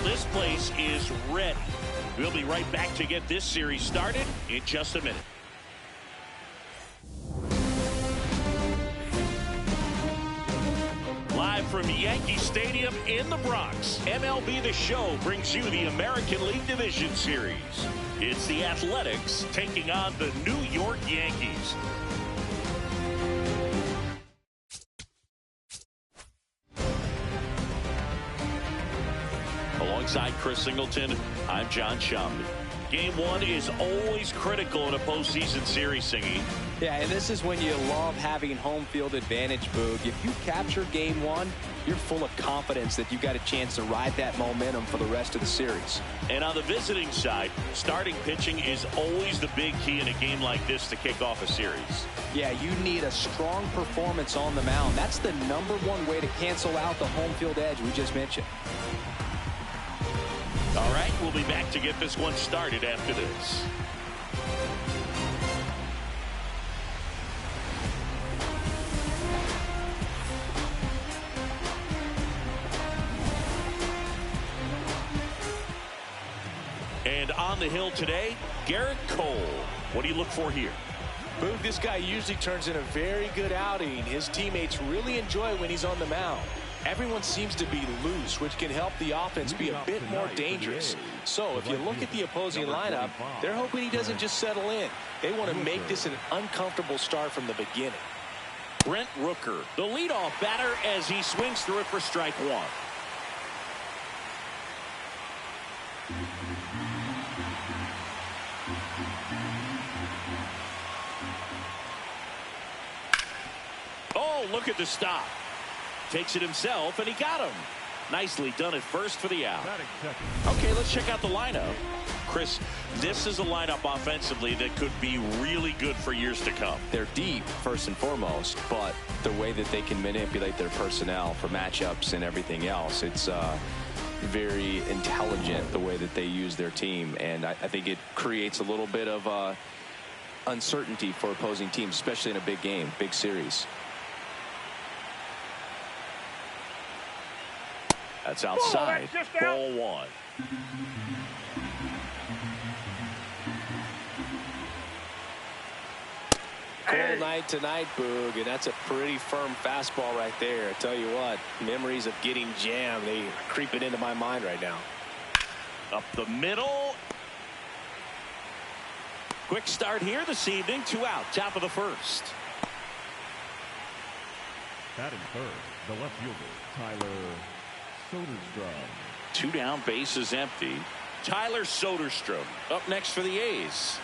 This place is ready. We'll be right back to get this series started in just a minute. Live from Yankee Stadium in the Bronx, MLB The Show brings you the American League Division Series. It's the Athletics taking on the New York Yankees. Alongside Chris Singleton, I'm John Shamley. Game one is always critical in a postseason series, Singy. Yeah, and this is when you love having home field advantage, Boog. If you capture game one, you're full of confidence that you've got a chance to ride that momentum for the rest of the series. And on the visiting side, starting pitching is always the big key in a game like this to kick off a series. Yeah, you need a strong performance on the mound. That's the #1 way to cancel out the home field edge we just mentioned. All right, we'll be back to get this one started after this. And on the hill today, Garrett Cole. What do you look for here? Boog, this guy usually turns in a very good outing. His teammates really enjoy when he's on the mound. Everyone seems to be loose, which can help the offense be a bit more dangerous. So if you look at the opposing lineup, they're hoping he doesn't just settle in. They want to make this an uncomfortable start from the beginning. Brent Rooker, the leadoff batter, as he swings through it for strike one. Oh, look at the stop. Takes it himself, and he got him. Nicely done at first for the out. Okay, let's check out the lineup. Chris, this is a lineup offensively that could be really good for years to come. They're deep, first and foremost, but the way that they can manipulate their personnel for matchups and everything else, it's very intelligent the way that they use their team, and I think it creates a little bit of uncertainty for opposing teams, especially in a big game, big series. That's outside. Ball one. Cold night tonight, Boog, and that's a pretty firm fastball right there. I tell you what, memories of getting jammed, they are creeping into my mind right now. Up the middle. Quick start here this evening. 2 out, top of the first. Batting third, the left fielder, Tyler Soderstrom. 2 down, base is empty. Tyler Soderstrom up next for the A's.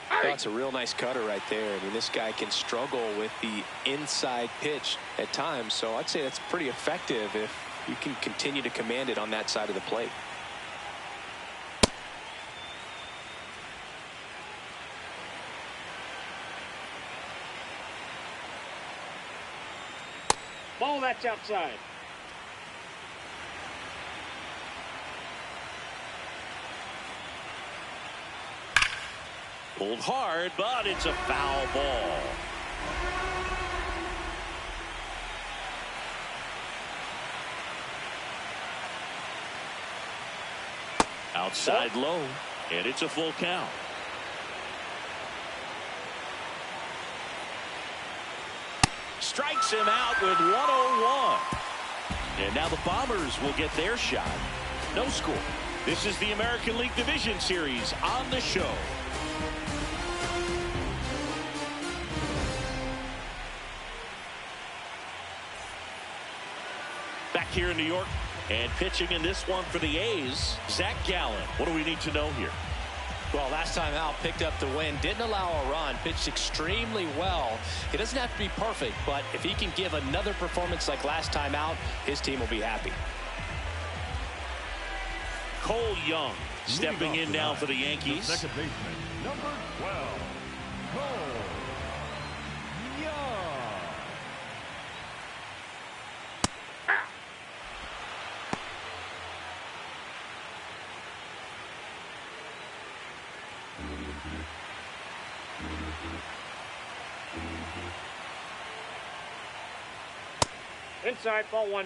That's a real nice cutter right there. I mean, this guy can struggle with the inside pitch at times, so I'd say that's pretty effective if you can continue to command it on that side of the plate. Ball, that's outside. Pulled hard, but it's a foul ball. Outside low, and it's a full count. Strikes him out with 101. And now the Bombers will get their shot. No score. This is the American League Division Series on the show. Back here in New York, and pitching in this one for the A's, Zach Gallen. What do we need to know here? Well, last time out, picked up the win, didn't allow a run, pitched extremely well. He doesn't have to be perfect, but if he can give another performance like last time out, his team will be happy. Cole Young stepping in now for the Yankees. The second baseman, number 12, Cole Young. Inside, ball one.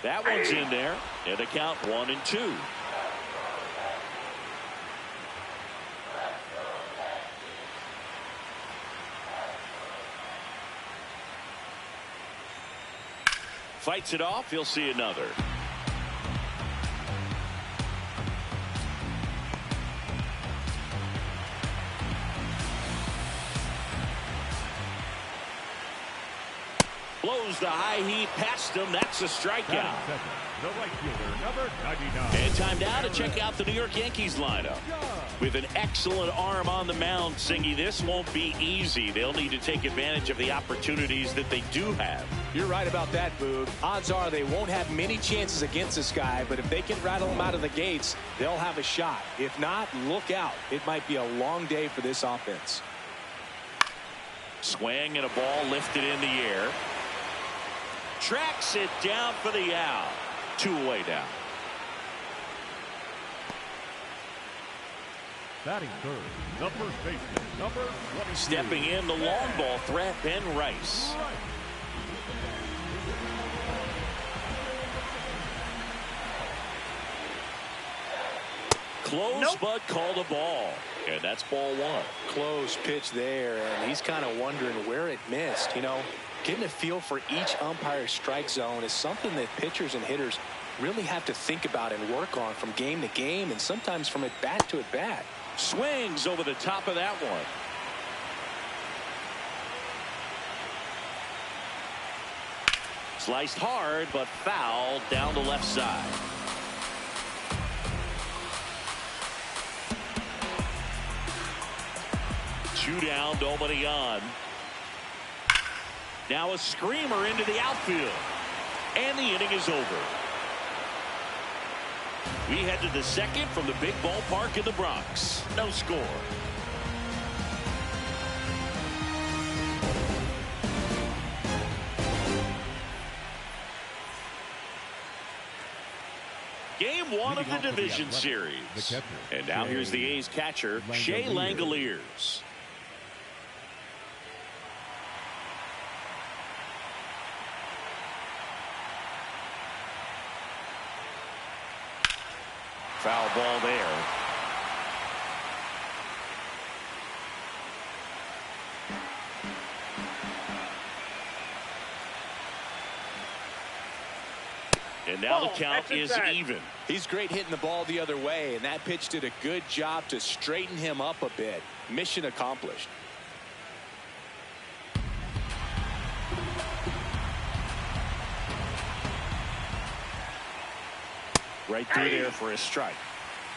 That one's in there, and the count 1-2. Fights it off. He'll see another. Blows the high heat past him. That's a strikeout. The right fielder, number 99. And time now to check out the New York Yankees lineup. With an excellent arm on the mound, Singy, this won't be easy. They'll need to take advantage of the opportunities that they do have. You're right about that, Boog. Odds are they won't have many chances against this guy, but if they can rattle him out of the gates, they'll have a shot. If not, look out. It might be a long day for this offense. Swing and a ball lifted in the air. Tracks it down for the out. 2 away down. Batting third, the first baseman, number 23. Stepping in, the long ball threat, Ben Rice. Close, but called a ball. And that's ball one. Close pitch there, and he's kind of wondering where it missed. You know, getting a feel for each umpire's strike zone is something that pitchers and hitters really have to think about and work on from game to game, and sometimes from at bat to at bat. Swings over the top of that one. Sliced hard, but foul down the left side. Two down, nobody on. Now a screamer into the outfield. And the inning is over. We head to the second from the big ballpark in the Bronx. No score. Game one of the division series. And now here's the A's catcher, Shea Langoliers. Foul ball there. And now the count is even. He's great hitting the ball the other way, and that pitch did a good job to straighten him up a bit. Mission accomplished. Right through there for a strike.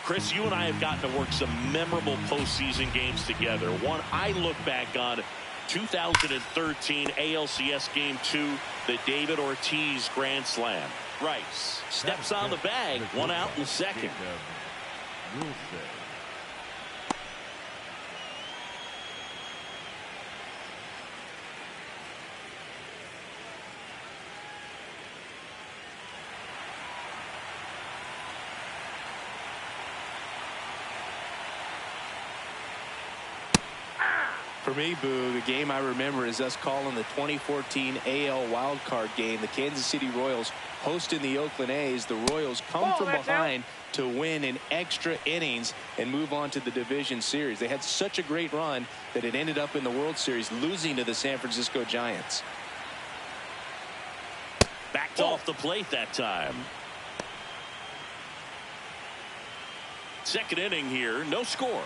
Chris, you and I have gotten to work some memorable postseason games together. One I look back on, 2013 ALCS Game 2, the David Ortiz Grand Slam. Rice steps on the bag, one out in the second. For me, Boo, the game I remember is us calling the 2014 AL wildcard game. The Kansas City Royals hosting the Oakland A's. The Royals come from behind to win in extra innings and move on to the division series. They had such a great run that it ended up in the World Series, losing to the San Francisco Giants. Backed off the plate that time. Second inning here, no score.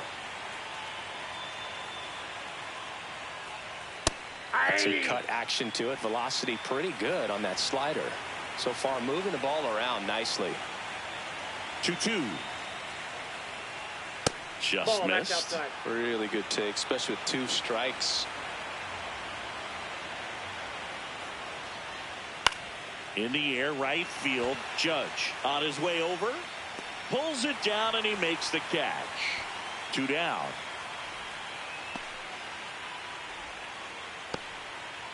Some cut action to it. Velocity pretty good on that slider. So far moving the ball around nicely. 2-2. Just missed. Really good take, especially with 2 strikes. In the air, right field. Judge on his way over. Pulls it down and he makes the catch. 2 down.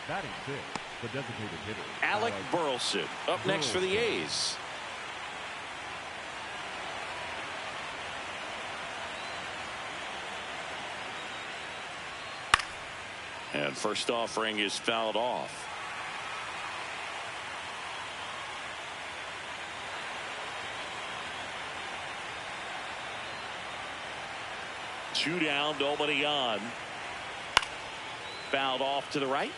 Batting 6, the designated hitter, Alec Burleson up next for the A's. And first offering is fouled off. Two down, nobody on. Fouled off to the right.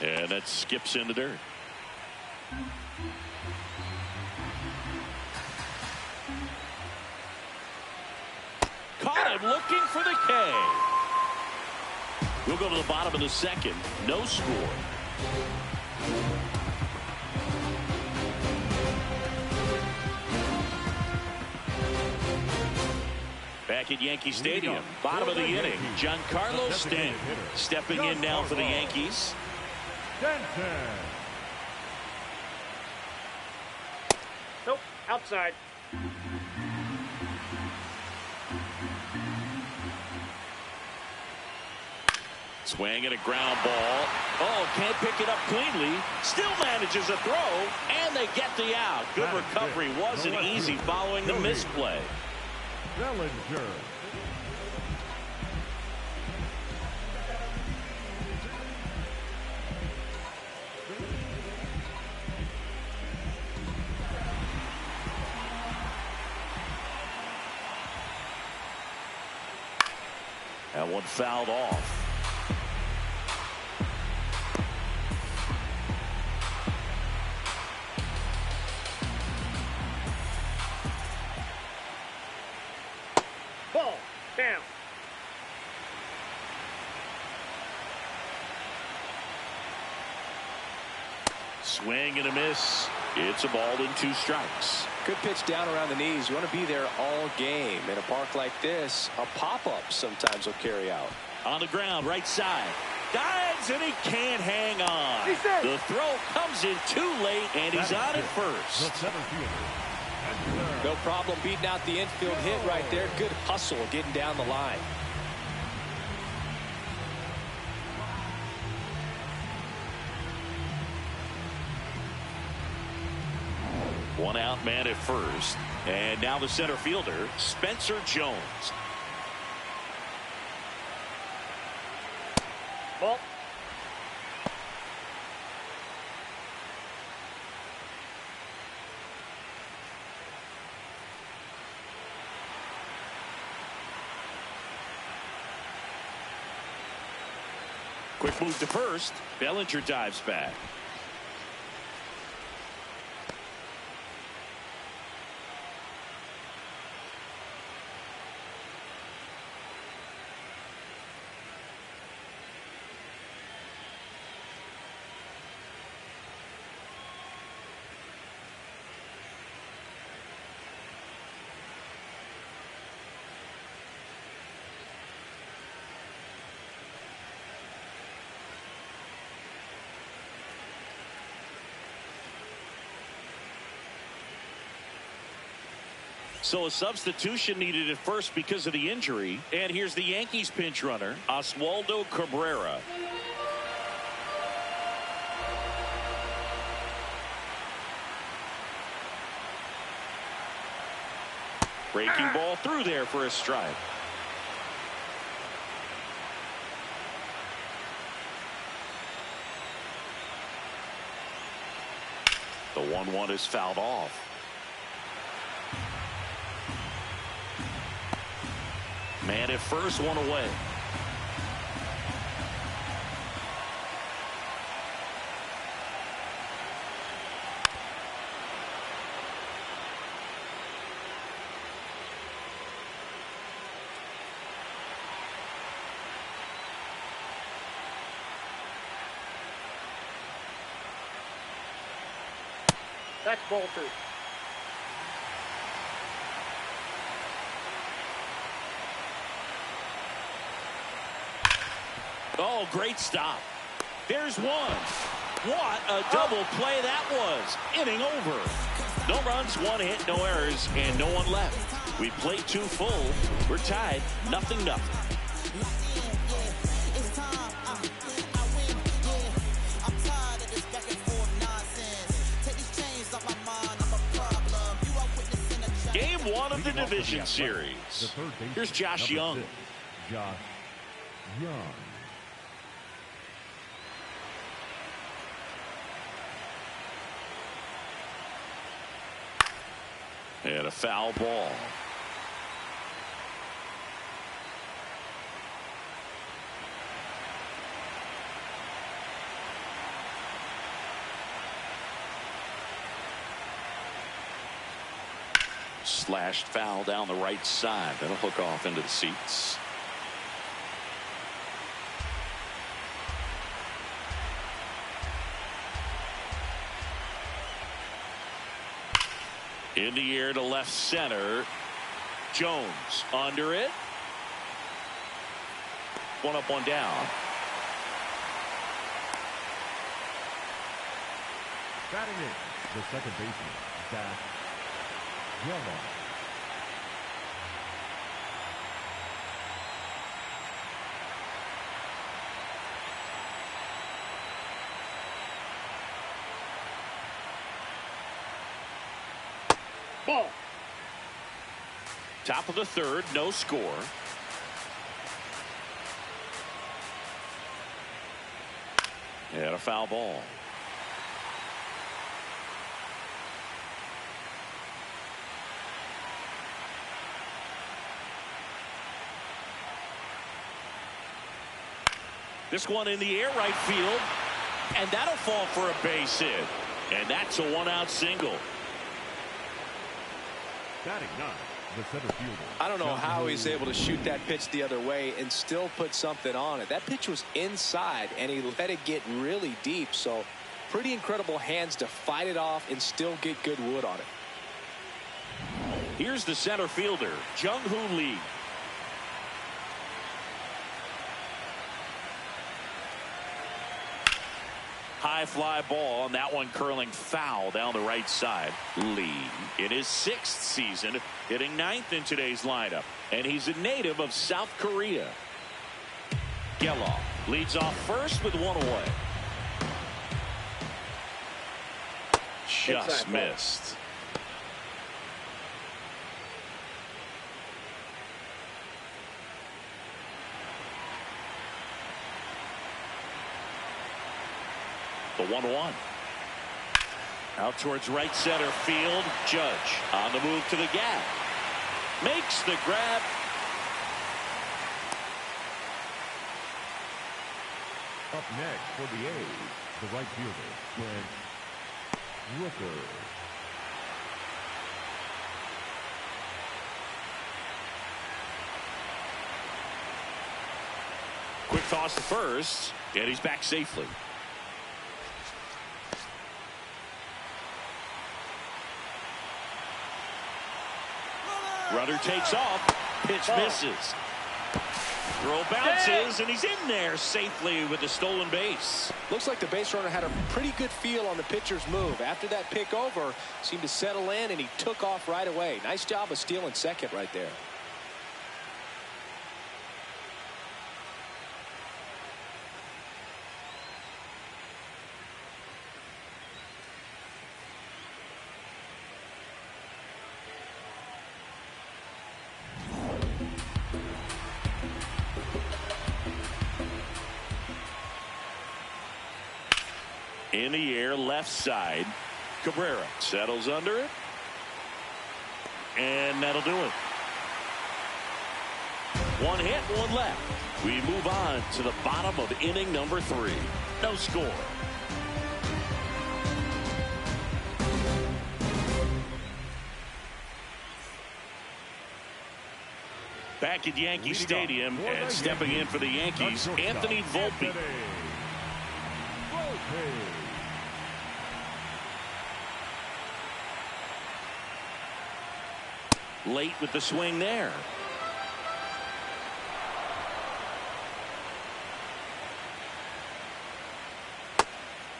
And that skips in the dirt. Caught him looking for the K. We'll go to the bottom of the second. No score. Back at Yankee Stadium, bottom of the inning, Giancarlo Stanton stepping in now for the Yankees. Nope, outside. Swing and a ground ball. Oh, can't pick it up cleanly. Still manages a throw, and they get the out. Good recovery. Wasn't easy following the misplay. Bellinger. That one fouled off. Ball down. Swing and a miss. It's a ball in 2 strikes. Good pitch down around the knees. You want to be there all game. In a park like this, a pop-up sometimes will carry out. On the ground, right side. Dives, and he can't hang on. The throw comes in too late, and he's on at first. No problem beating out the infield hit right there. Good hustle getting down the line. One out man at first. And now the center fielder, Spencer Jones. Ball. Quick move to first. Bellinger dives back. So a substitution needed at first because of the injury. And here's the Yankees pinch runner, Oswaldo Cabrera. Breaking ball through there for a strike. The 1-1 is fouled off. Man at first, one away. That's ball 2. Oh, great stop. There's one. What a double play that was. Inning over. No runs, 1 hit, no errors, and no one left. We played 2 full. We're tied, 0-0. Game 1 of the division series. Here's Josh Young. Josh Young. And a foul ball. Slashed foul down the right side. That'll hook off into the seats. In the air to left center. Jones under it. One up, one down. Batting in, the second baseman, Zach Yellow. Ball. Top of the third, no score. And a foul ball. This one in the air, right field, and that'll fall for a base hit. And that's a 1-out single. Batting 9, the center fielder. I don't know how he's able to shoot that pitch the other way and still put something on it. That pitch was inside, and he let it get really deep. So pretty incredible hands to fight it off and still get good wood on it. Here's the center fielder, Jung-Hoo Lee. High fly ball, and that one curling foul down the right side. Lee in his 6th season, hitting 9th in today's lineup, and he's a native of South Korea. Geloff leads off first with 1 away. Just missed. The 1-1. Out towards right center field. Judge on the move to the gap. Makes the grab. Up next for the A's, the right fielder, Brent Rooker. Quick toss to first, and he's back safely. Runner takes off. Pitch misses. Throw bounces, and he's in there safely with the stolen base. Looks like the base runner had a pretty good feel on the pitcher's move. After that pick over, seemed to settle in, and he took off right away. Nice job of stealing second right there. In the air, left side. Cabrera settles under it. And that'll do it. One hit, one left. We move on to the bottom of inning number 3. No score. Back at Yankee Stadium and stepping in for the Yankees, Anthony Volpe. Late with the swing there.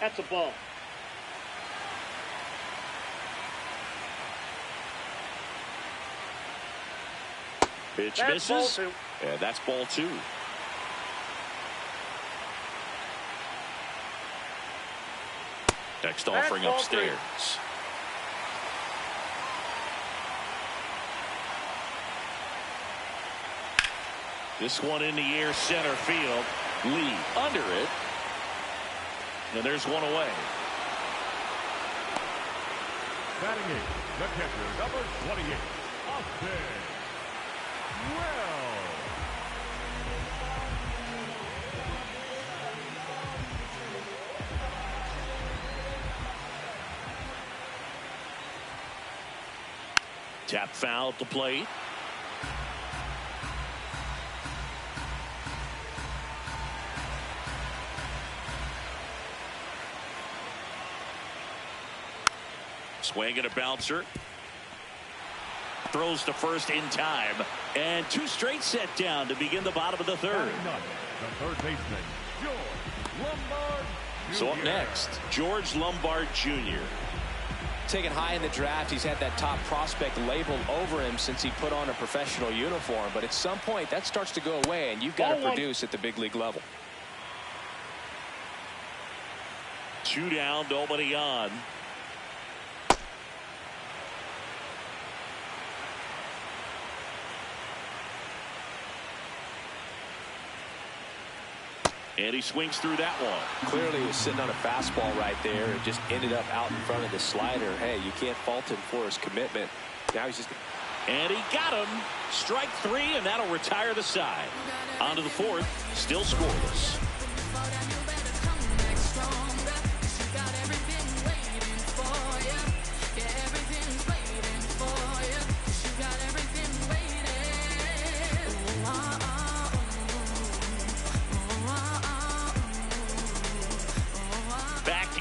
That's a ball. Pitch That's misses. ball 2. Yeah, that's ball 2. Next offering ball upstairs. 3. This one in the air, center field. Lee under it. And there's one away. Batting in, the catcher, number 28, Austin Wells. Tap foul at the plate. Swing and a bouncer. Throws to first in time. And 2 straight set down to begin the bottom of the 3rd. The third baseman, George Lombard Jr. So up next, George Lombard Jr. Taken high in the draft, he's had that top prospect labeled over him since he put on a professional uniform. But at some point, that starts to go away, and you've got to produce at the big league level. 2 down, nobody on. And he swings through that one. Clearly he was sitting on a fastball right there and just ended up out in front of the slider. Hey, you can't fault him for his commitment. Now he's just... And he got him. Strike 3, and that'll retire the side. On to the 4th, still scoreless.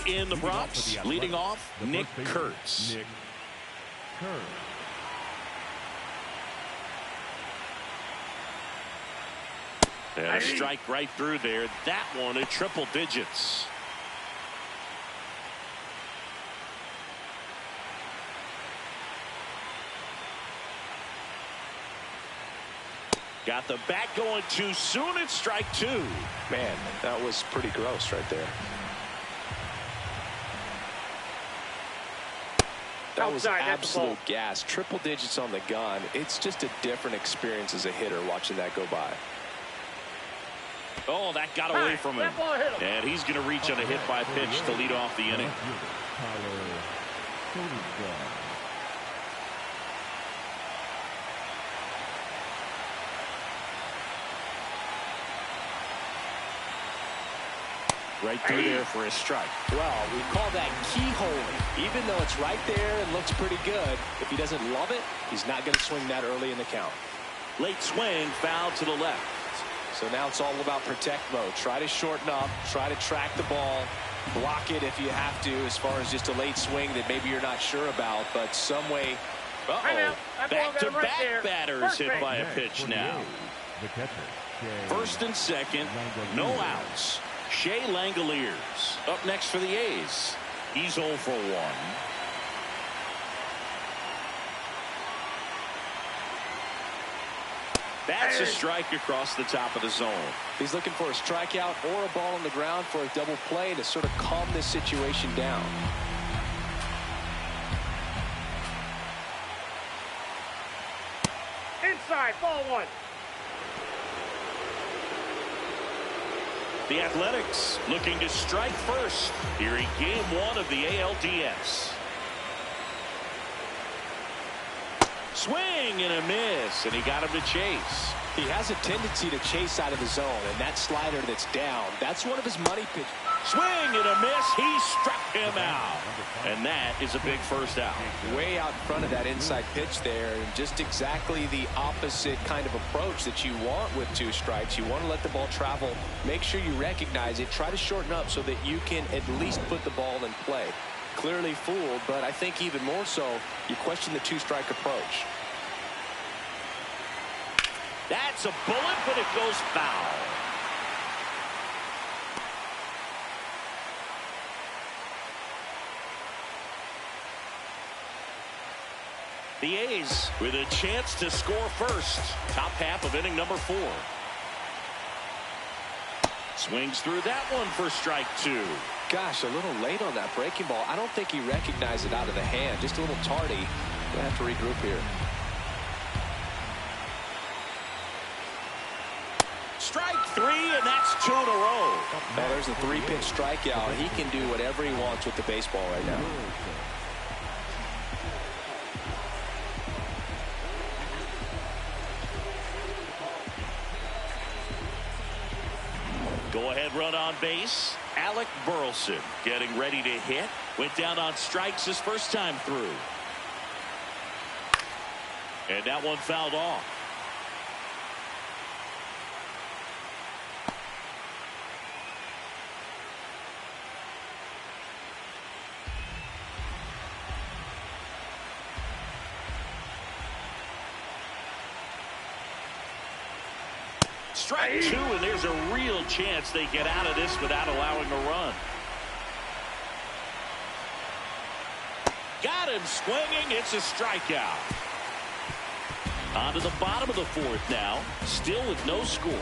In the Bronx, leading off, Nick Kurtz. Nick Kurtz. And a strike right through there. That one at triple digits. Got the bat going too soon. It's strike 2. Man, that was pretty gross right there. That was absolute gas. Triple digits on the gun. It's just a different experience as a hitter watching that go by. Oh, that got away from him. And he's going to reach on a hit by pitch to lead off the inning. Right through there for a strike. Well, we call that keyholing. Even though it's right there and looks pretty good, if he doesn't love it, he's not going to swing that early in the count. Late swing, foul to the left. So now it's all about protect mode. Try to shorten up, try to track the ball, block it if you have to, as far as just a late swing that maybe you're not sure about, but some way. Back-to-back batters hit by a pitch now. First and second, no outs. Shea Langoliers up next for the A's. He's 0 for 1. That's a strike across the top of the zone. He's looking for a strikeout or a ball on the ground for a double play to sort of calm this situation down. Inside, ball 1. The Athletics looking to strike first here in game 1 of the ALDS. Swing and a miss, and he got him to chase. He has a tendency to chase out of the zone, and that slider that's down, that's one of his money pitches. Swing and a miss. He struck him out. And that is a big first out. Way out in front of that inside pitch there, and just exactly the opposite kind of approach that you want with 2 strikes. You want to let the ball travel. Make sure you recognize it. Try to shorten up so that you can at least put the ball in play. Clearly fooled, but I think even more so, you question the 2-strike approach. That's a bullet, but it goes foul. The A's with a chance to score first. Top half of inning number 4. Swings through that one for strike 2. Gosh, a little late on that breaking ball. I don't think he recognized it out of the hand. Just a little tardy. Gonna have to regroup here. Strike 3, and that's 2 in a row. Now there's a 3-pitch strikeout. He can do whatever he wants with the baseball right now. Go-ahead run on base. Alec Burleson getting ready to hit. Went down on strikes his first time through. And that one fouled off. Strike 2, and there's a real chance they get out of this without allowing a run. Got him swinging. It's a strikeout. On to the bottom of the 4th now. Still with no score.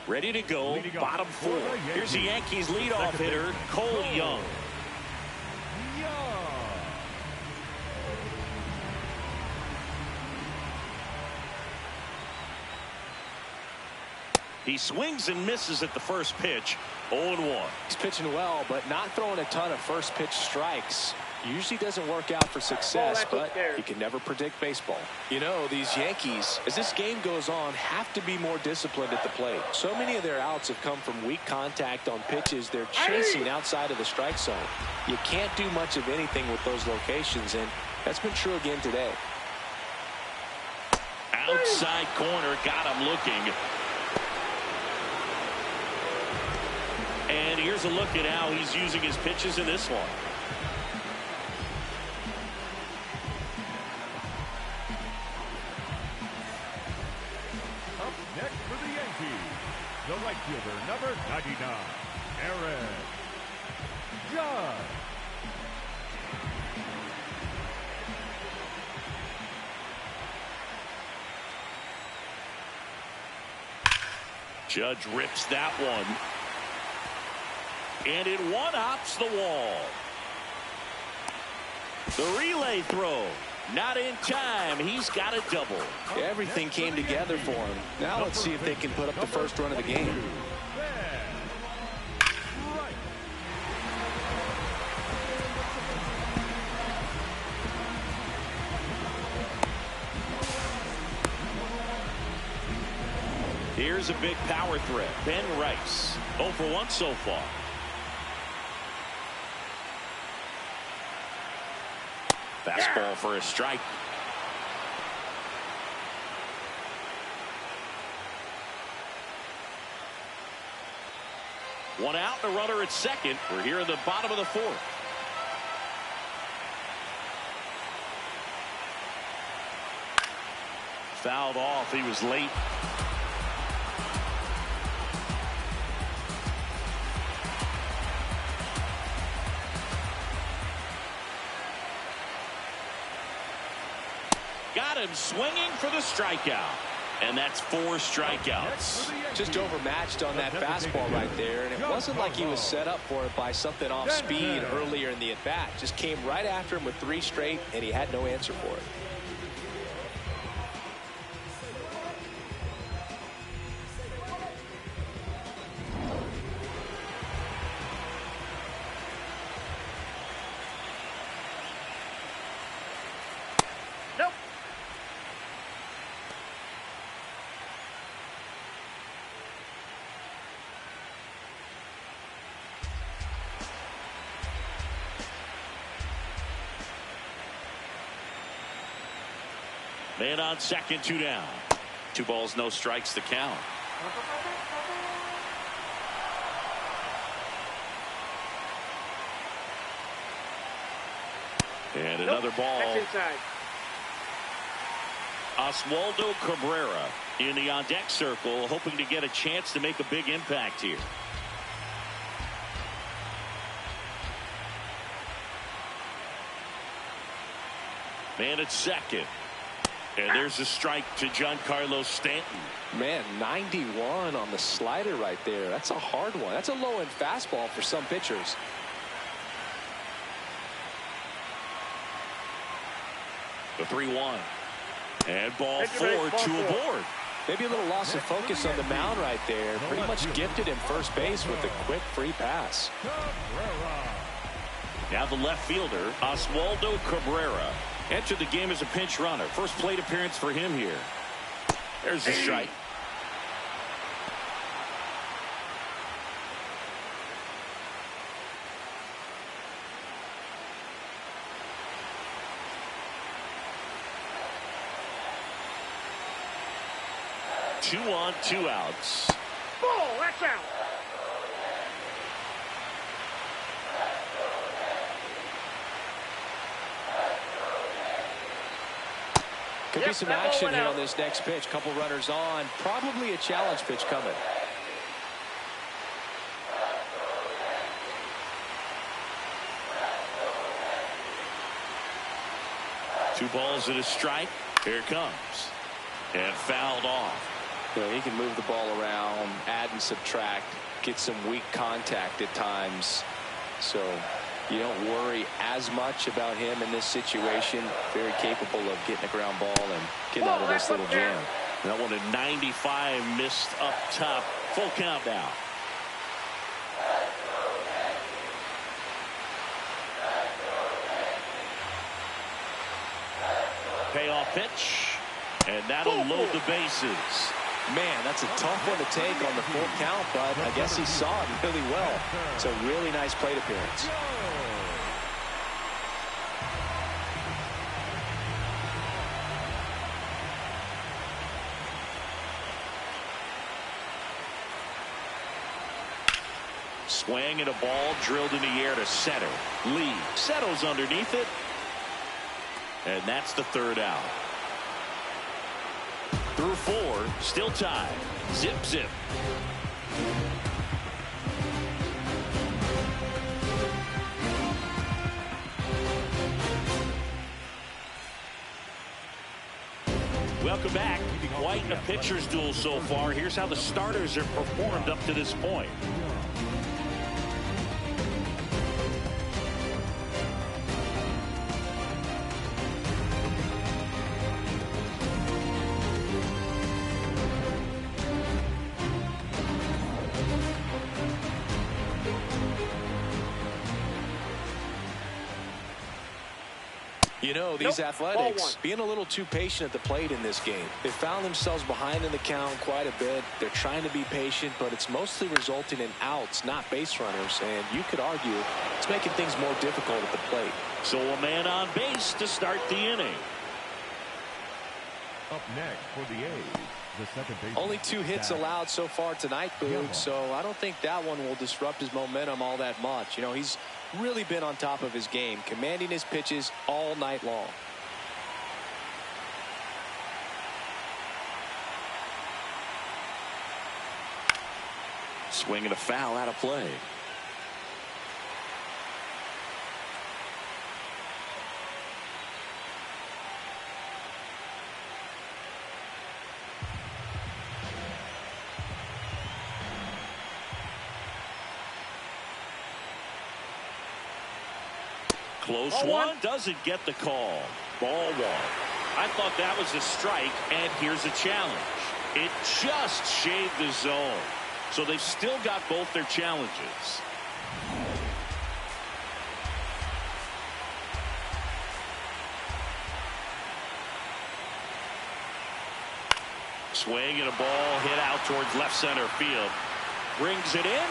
Ready to go, bottom 4. Here's the Yankees leadoff hitter, Cole Young. He swings and misses at the first pitch, 0-1. He's pitching well, but not throwing a ton of first pitch strikes. Usually doesn't work out for success, but you can never predict baseball. You know, these Yankees, as this game goes on, have to be more disciplined at the plate. So many of their outs have come from weak contact on pitches they're chasing outside of the strike zone. You can't do much of anything with those locations, and that's been true again today. Outside corner, got him looking. And here's a look at how he's using his pitches in this one. Up next for the Yankees, the right fielder, number 99, Aaron Judge. Judge rips that one. And it one-hops the wall. The relay throw. Not in time. He's got a double. Everything came together for him. Now let's see if they can put up the first run of the game. Here's a big power threat. Ben Rice. 0 for 1 so far. Fastball for a strike. One out, and a runner at second. We're here in the bottom of the 4th. Fouled off. He was late. Got him swinging for the strikeout. And that's 4 strikeouts. Just overmatched on that fastball right there, and it wasn't like he was set up for it by something off speed earlier in the at-bat. Just came right after him with 3 straight, and he had no answer for it. Nope. Man on second, 2 down. 2 balls, no strikes to count. And another ball. That's inside. Oswaldo Cabrera in the on-deck circle, hoping to get a chance to make a big impact here. Man at second. And there's a strike to Giancarlo Stanton. Man, 91 on the slider right there. That's a hard one. That's a low-end fastball for some pitchers. The 3-1. And ball 4, 2 aboard. Maybe a little loss of focus on the mound right there. Pretty much gifted him first base with a quick free pass. Now the left fielder, Oswaldo Cabrera, entered the game as a pinch runner. First plate appearance for him here. There's the strike. Two on, 2 outs. Ball, that's out. Could be some action here on this next pitch. Couple runners on. Probably a challenge pitch coming. Two balls and a strike. Here it comes. And fouled off. You know, he can move the ball around, add and subtract, get some weak contact at times. So you don't worry as much about him in this situation. Very capable of getting a ground ball and getting out of this little jam. That one at 95, missed up top. Full count now. Payoff pitch. And that'll load the bases. Man, that's a tough one to take on the full count, but I guess he saw it really well. It's a really nice plate appearance. Swing and a ball drilled in the air to center. Lee settles underneath it. And that's the 3rd out. Through 4, still tied. Zip, zip. Welcome back. Quite a pitcher's duel so far. Here's how the starters have performed up to this point. You know, these Athletics being a little too patient at the plate in this game. They found themselves behind in the count quite a bit. They're trying to be patient, but it's mostly resulting in outs, not base runners. And you could argue it's making things more difficult at the plate. So a man on base to start the inning. Up next for the A's, the second baseman. Only 2 hits allowed so far tonight, Boog, so I don't think that one will disrupt his momentum all that much. You know, he's really been on top of his game, commanding his pitches all night long. Swing and a foul out of play. Close one. Doesn't get the call. Ball one. I thought that was a strike, and here's a challenge. It just shaved the zone. So they've still got both their challenges. Swing and a ball hit out towards left center field. Brings it in.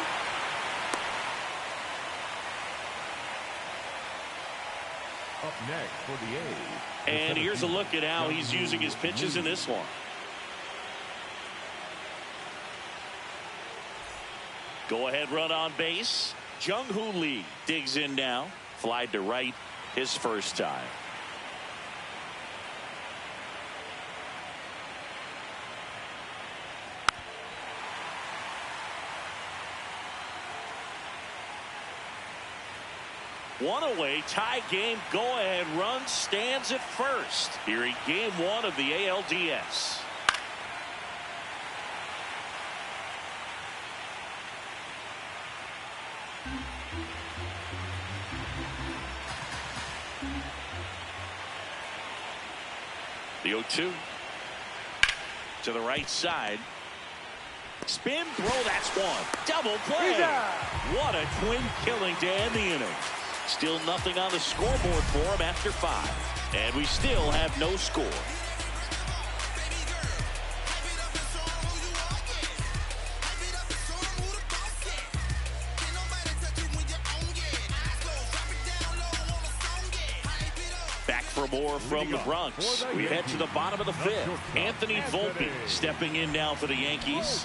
Up next for the A's. And here's a look at how he's using his pitches in this one. Go ahead run on base. Jung-Hoo Lee digs in now. Fly to right his first time. One away, tie game, go-ahead run stands at first here in game one of the ALDS. The 0-2 to the right side. Spin throw, that's one. Double play. What a twin killing to end the inning. Still nothing on the scoreboard for him after 5. And we still have no score. Back for more from the Bronx. We head to the bottom of the 5th. Anthony Volpe stepping in now for the Yankees.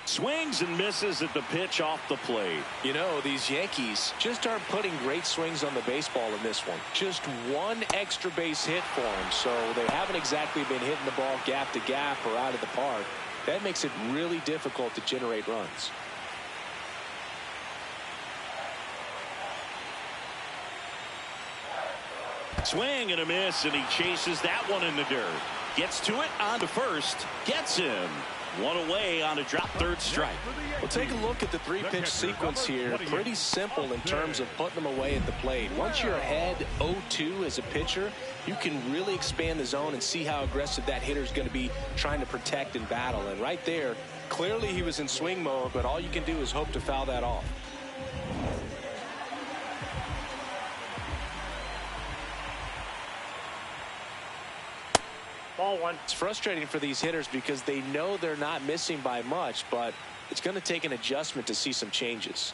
Swings and misses at the pitch off the plate. You know, these Yankees just aren't putting great swings on the baseball in this one. Just one extra base hit for them, so they haven't exactly been hitting the ball gap to gap or out of the park. That makes it really difficult to generate runs. Swing and a miss, and he chases that one in the dirt. Gets to it, on to first, gets him. One away on a drop third strike. Well, take a look at the 3-pitch sequence here. Pretty simple in terms of putting them away at the plate. Once you're ahead 0-2 as a pitcher, you can really expand the zone and see how aggressive that hitter is going to be trying to protect and battle. And right there, clearly he was in swing mode, but all you can do is hope to foul that off. Ball one. It's frustrating for these hitters because they know they're not missing by much, but it's going to take an adjustment to see some changes.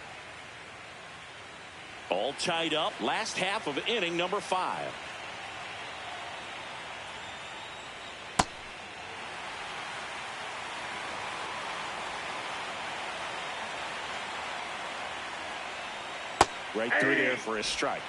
All tied up. Last half of inning number 5. Right through there for a strike.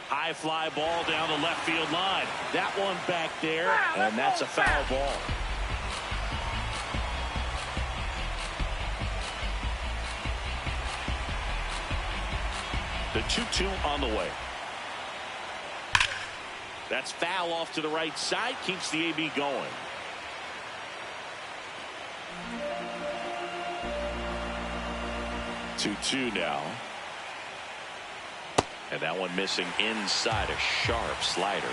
High fly ball down the left field line. That one back there, and that's a foul ball. The 2-2 on the way. That's foul off to the right side. Keeps the AB going. Two now. And that one missing inside, a sharp slider.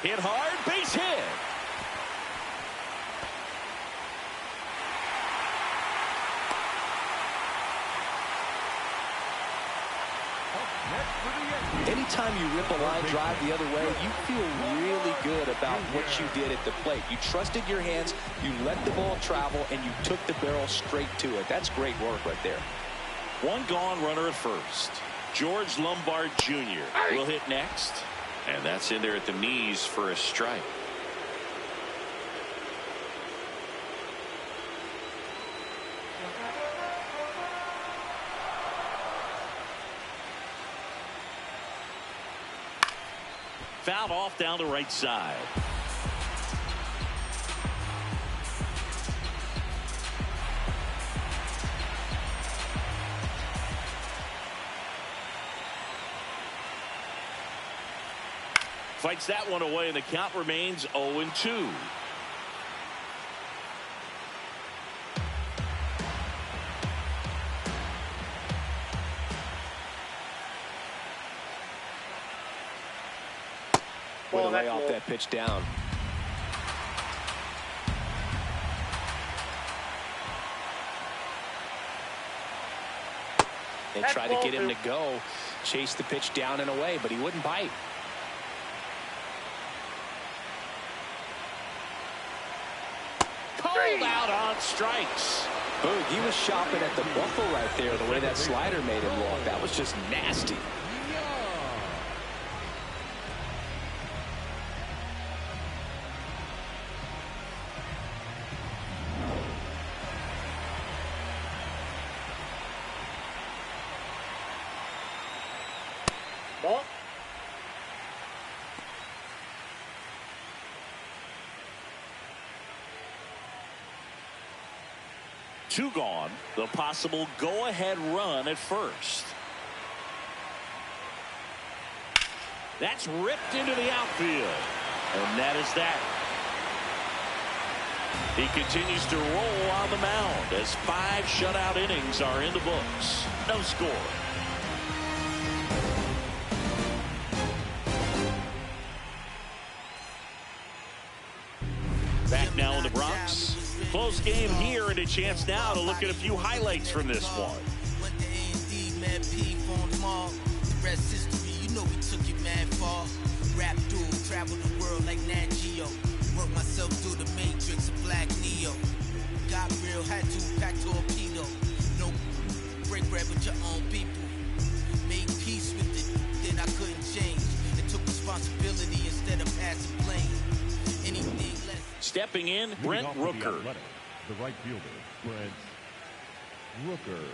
Hit hard, base hit. Anytime you rip a line drive the other way, you feel really good about what you did at the plate. You trusted your hands, you let the ball travel, and you took the barrel straight to it. That's great work right there. One gone, runner at first. George Lombard Jr. will hit next. And that's in there at the knees for a strike. Fouled off down the right side. Fights that one away, and the count remains 0-2. Way to lay off that pitch down. They tried to get him to go, chase the pitch down and away, but he wouldn't bite. Called out on strikes. Boog, he was shopping at the buckle right there, the way that slider made him look. That was just nasty. Ball. Two gone. The possible go-ahead run at first. That's ripped into the outfield. And that is that. He continues to roll on the mound as 5 shutout innings are in the books. No score. Back now in the Bronx. Close game here, and a chance now to look at a few highlights from this one. You know we took it mad far. Rap duel, travel the world like Nat Geo. Work myself through the matrix of Black Neo. Got real, had to pack torpedo. No break bread with your own people. Made peace with it, then I couldn't change. It took responsibility instead of passing blame. Anything less. Stepping in, Brent Rooker. The right fielder, Brent Rooker.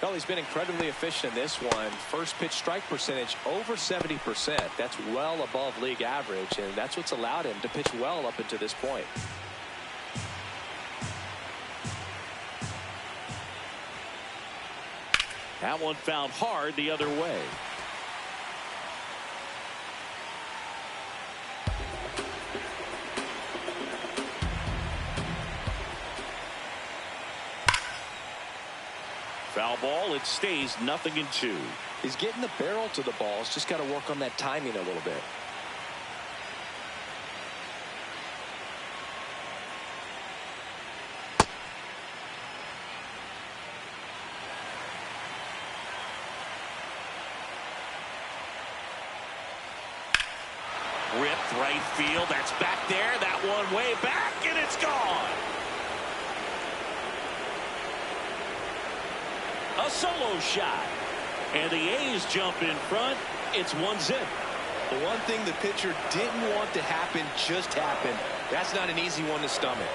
Well, he's been incredibly efficient in this one. First pitch strike percentage over 70%. That's well above league average, and that's what's allowed him to pitch well up until this point. That one found hard the other way. Foul ball. It stays 0-2. He's getting the barrel to the ball. He's just got to work on that timing a little bit. Ripped right field. That's back there. That one way back, and it's gone. A solo shot. And the A's jump in front. It's 1-0. The one thing the pitcher didn't want to happen just happened. That's not an easy one to stomach.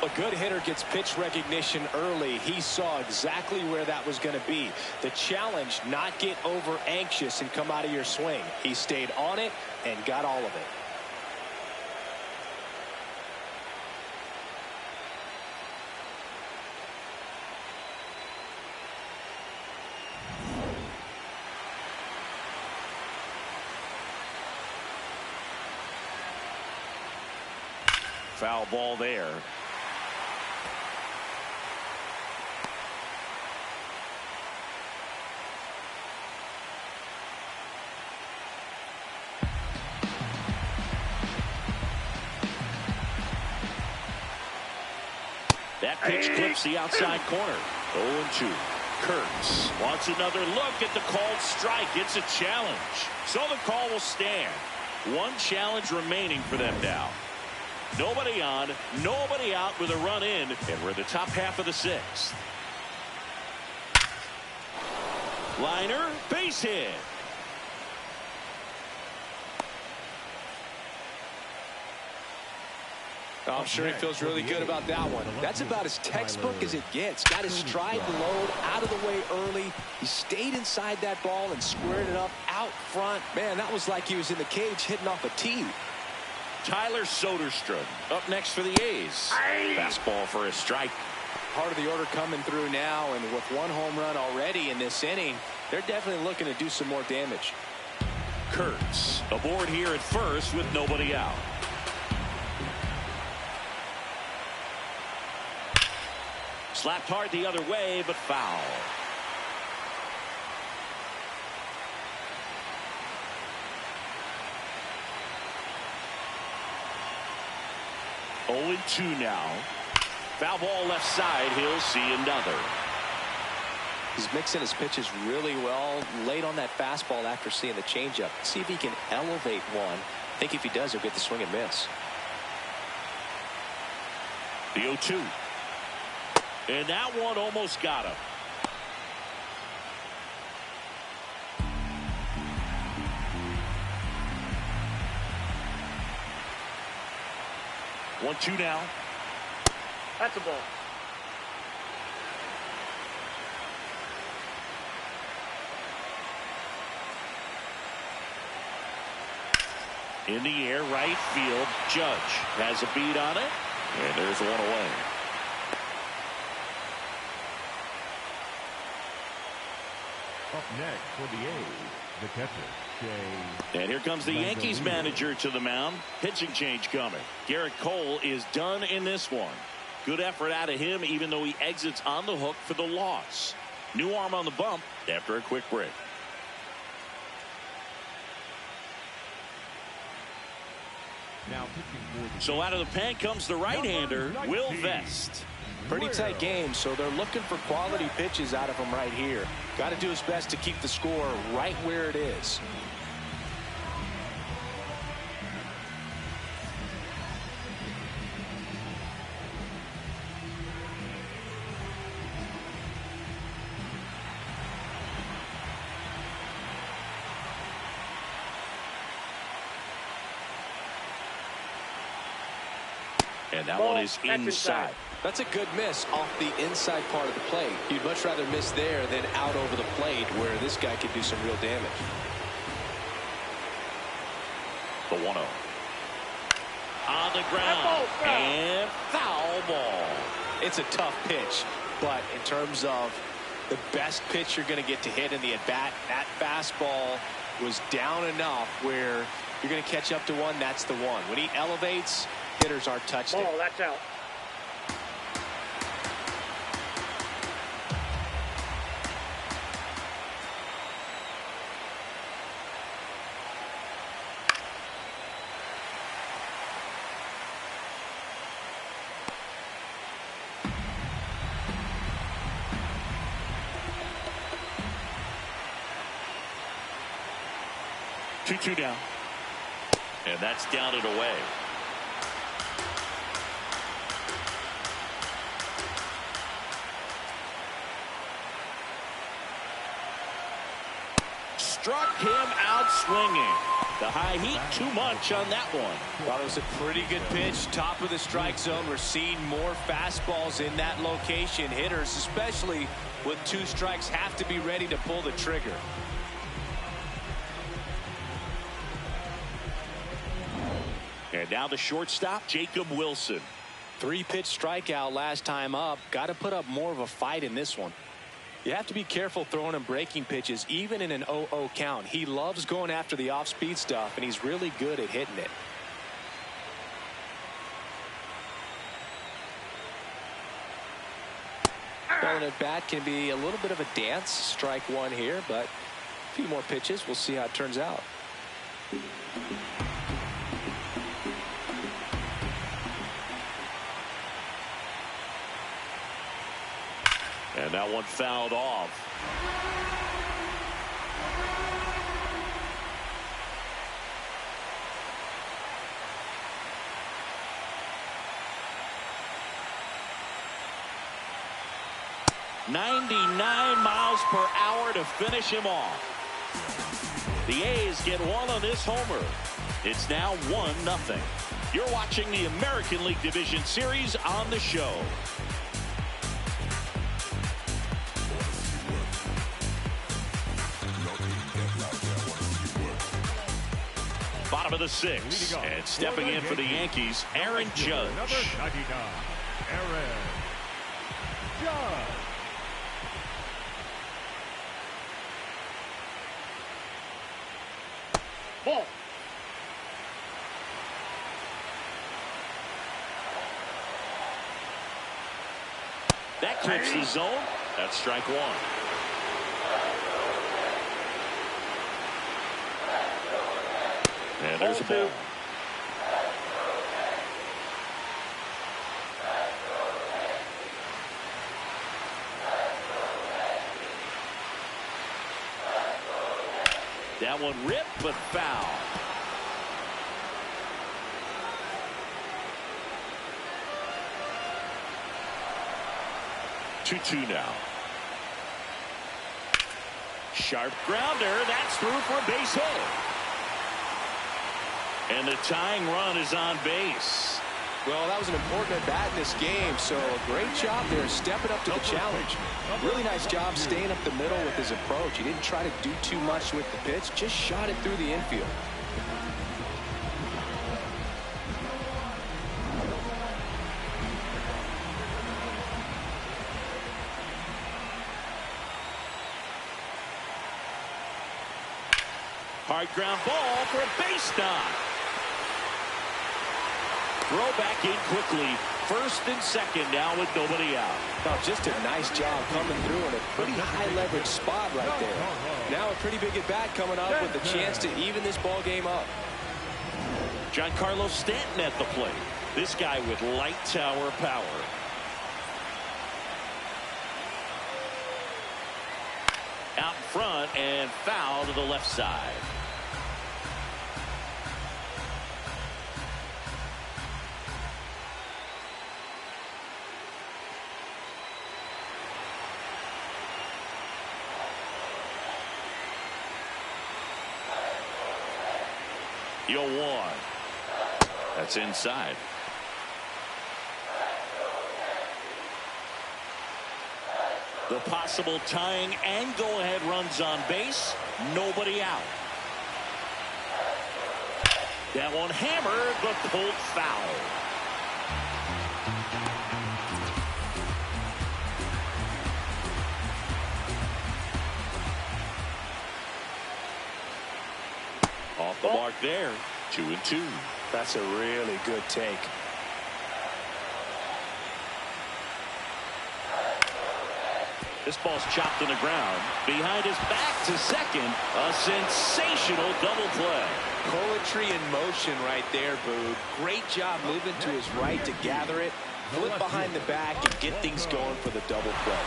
A good hitter gets pitch recognition early. He saw exactly where that was going to be. The challenge, not get over anxious and come out of your swing. He stayed on it and got all of it. Foul ball there. That pitch clips the outside corner. 0-2. Kurtz wants another look at the called strike. It's a challenge. So the call will stand. One challenge remaining for them now. Nobody on, nobody out with a run in, and we're in the top half of the 6th. Liner, base hit. I'm sure he feels really good about that one. That's about as textbook as it gets. Got his stride and load out of the way early. He stayed inside that ball and squared it up out front. Man, that was like he was in the cage hitting off a tee. Tyler Soderstrom up next for the A's. Fastball for a strike. Part of the order coming through now, and with one home run already in this inning, they're definitely looking to do some more damage. Kurtz aboard here at first with nobody out. Slapped hard the other way, but foul. Oh, 2 now. Foul ball left side. He'll see another. He's mixing his pitches really well. Late on that fastball after seeing the changeup. See if he can elevate one. I think if he does, he'll get the swing and miss. The 0-2. And that one almost got him. One, 2 now. That's a ball. In the air, right field. Judge has a beat on it. And there's one away. Up next for the A's, the catcher, Jay. And here comes the Yankees manager to the mound. Pitching change coming. Garrett Cole is done in this one. Good effort out of him, even though he exits on the hook for the loss. New arm on the bump after a quick break. Now pitching for the So out of the pen comes the right-hander, Will Vest. Pretty tight game, so they're looking for quality pitches out of him right here. Got to do his best to keep the score right where it is. And that one is inside. That's a good miss off the inside part of the plate. You'd much rather miss there than out over the plate where this guy can do some real damage. The 1-0. On the ground. And foul ball. It's a tough pitch, but in terms of the best pitch you're going to get to hit in the at-bat, that fastball was down enough where you're going to catch up to one. That's the one. When he elevates, hitters aren't touched it. Ball, that's out. Two down. And that's down and away. Struck him out swinging. The high heat too much on that one. Thought it was a pretty good pitch. Top of the strike zone. We're seeing more fastballs in that location. Hitters, especially with 2 strikes, have to be ready to pull the trigger. And now the shortstop, Jacob Wilson. 3-pitch strikeout last time up. Got to put up more of a fight in this one. You have to be careful throwing him breaking pitches, even in an 0-0 count. He loves going after the off-speed stuff, and he's really good at hitting it. Ball at bat can be a little bit of a dance. Strike 1 here, but a few more pitches. We'll see how it turns out. And that one fouled off. #99 miles per hour to finish him off. The A's get one on this homer. It's now 1-0. You're watching the American League Division Series on the show. Bottom of the 6th, and stepping in for the Yankees, Aaron Judge. Number 99, Aaron Judge. Ball. That clips the zone. That's strike one. And there's a ball. That one ripped, but foul. Two now. Sharp grounder. That's through for a base hit. And the tying run is on base. Well, that was an important at bat in this game, so great job there stepping up to the challenge. Really nice job staying up the middle with his approach. He didn't try to do too much with the pitch, just shot it through the infield. Hard ground ball for a base knock. Throw back in quickly. First and second now with nobody out. Now just a nice job coming through in a pretty high leverage spot right there. Now a pretty big at bat coming up with a chance to even this ball game up. Giancarlo Stanton at the plate. This guy with light tower power. Out in front and foul to the left side. You'll one. That's inside. The possible tying and go-ahead runs on base. Nobody out. That one hammered, but pulled foul. Off the mark there. 2-2. That's a really good take. This ball's chopped in the ground. Behind his back to second. A sensational double play. Poetry in motion right there, Boog. Great job moving to his right to gather it, flip behind the back, and get things going for the double play.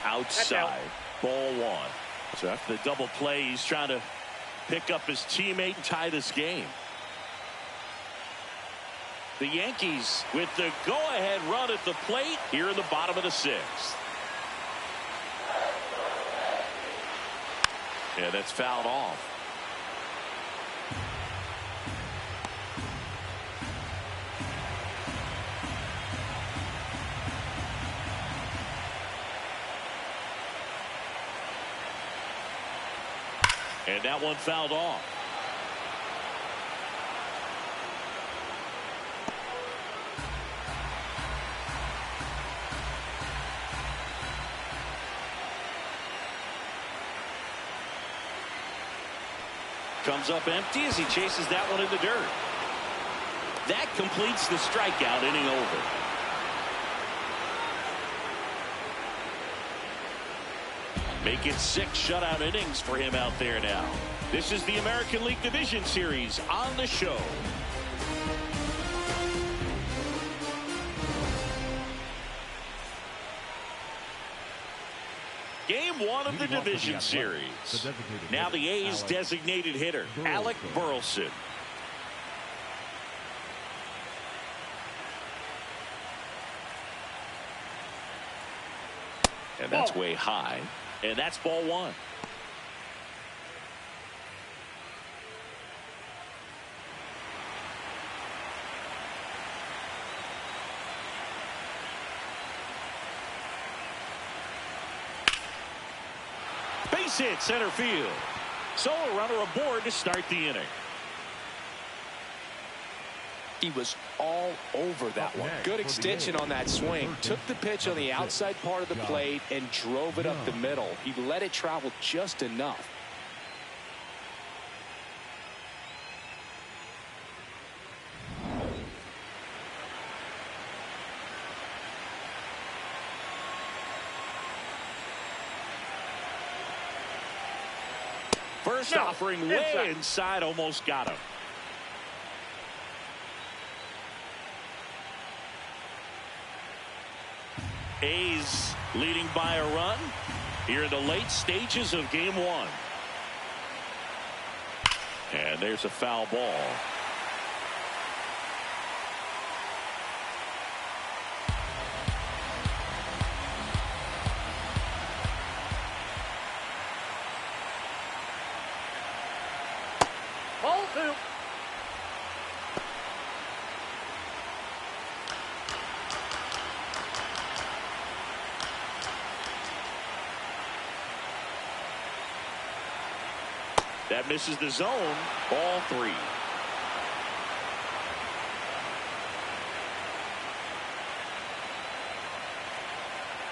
Outside. Ball one. So after the double play, he's trying to pick up his teammate and tie this game. The Yankees with the go-ahead run at the plate here in the bottom of the 6th. Yeah, that's fouled off. And that one fouled off. Comes up empty as he chases that one in the dirt. That completes the strikeout inning over. Make it 6 shutout innings for him out there now. This is the American League Division Series on the show. Game 1 of the Division Series. Now the A's designated hitter, Alec Burleson. And that's way high. And that's ball one. Base hit center field. So a runner aboard to start the inning. He was all over that one. Good extension on that swing. Took the pitch on the outside part of the plate and drove it up the middle. He let it travel just enough. First offering way inside, almost got him. A's leading by a run here in the late stages of game one. And there's a foul ball. Ball two. That misses the zone. Ball three.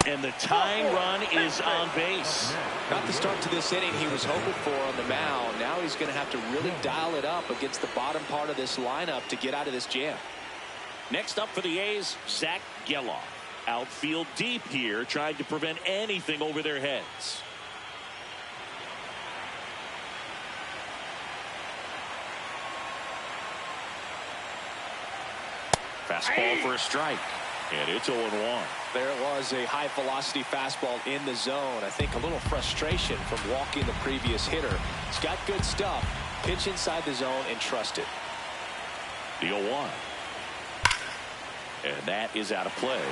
And the tying run is on base. Not the start to this inning he was hoping for on the mound. Now he's going to have to really dial it up against the bottom part of this lineup to get out of this jam. Next up for the A's, Zach Geloff. Outfield deep here, trying to prevent anything over their heads. Fastball for a strike. And it's 0-1. There was a high velocity fastball in the zone. I think a little frustration from walking the previous hitter. He's got good stuff. Pitch inside the zone and trust it. The 0-1. And that is out of play.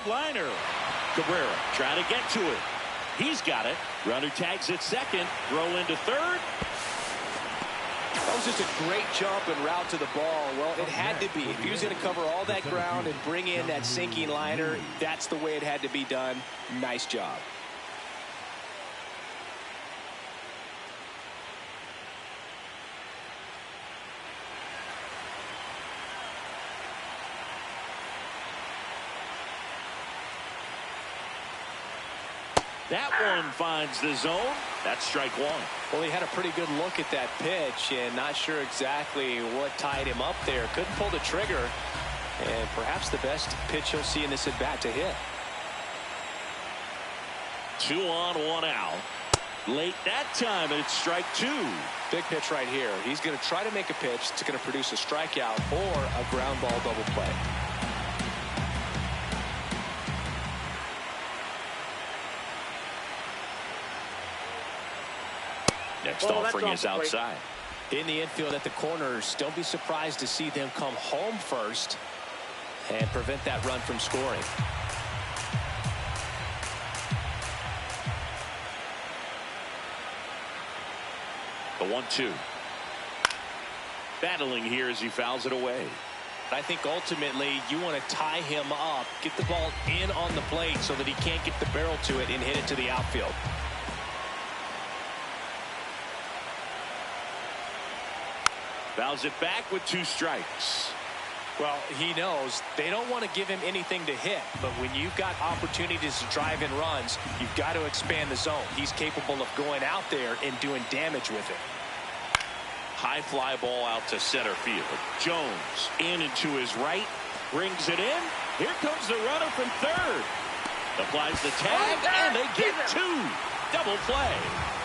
Liner. Cabrera trying to get to it. He's got it. Runner tags at second. Throw into third. That was just a great jump and route to the ball. Well, it had to be. If he was going to cover all that ground and bring in that sinking liner, that's the way it had to be done. Nice job. That one finds the zone. That's strike one. Well, he had a pretty good look at that pitch and not sure exactly what tied him up there. Couldn't pull the trigger, and perhaps the best pitch he'll see in this at bat to hit. 2 on, 1 out. Late that time, and it's strike two. Big pitch right here. He's going to try to make a pitch that's going to produce a strikeout or a ground ball double play. Next offering is outside. In the infield at the corners, don't be surprised to see them come home first and prevent that run from scoring. The 1-2. Battling here as he fouls it away. I think ultimately you want to tie him up, get the ball in on the plate so that he can't get the barrel to it and hit it to the outfield. Fouls it back with 2 strikes. Well, he knows they don't want to give him anything to hit, but when you've got opportunities to drive in runs, you've got to expand the zone. He's capable of going out there and doing damage with it. High fly ball out to center field. Jones in and to his right, brings it in. Here comes the runner from third. Applies the tag, and they get 2. double play.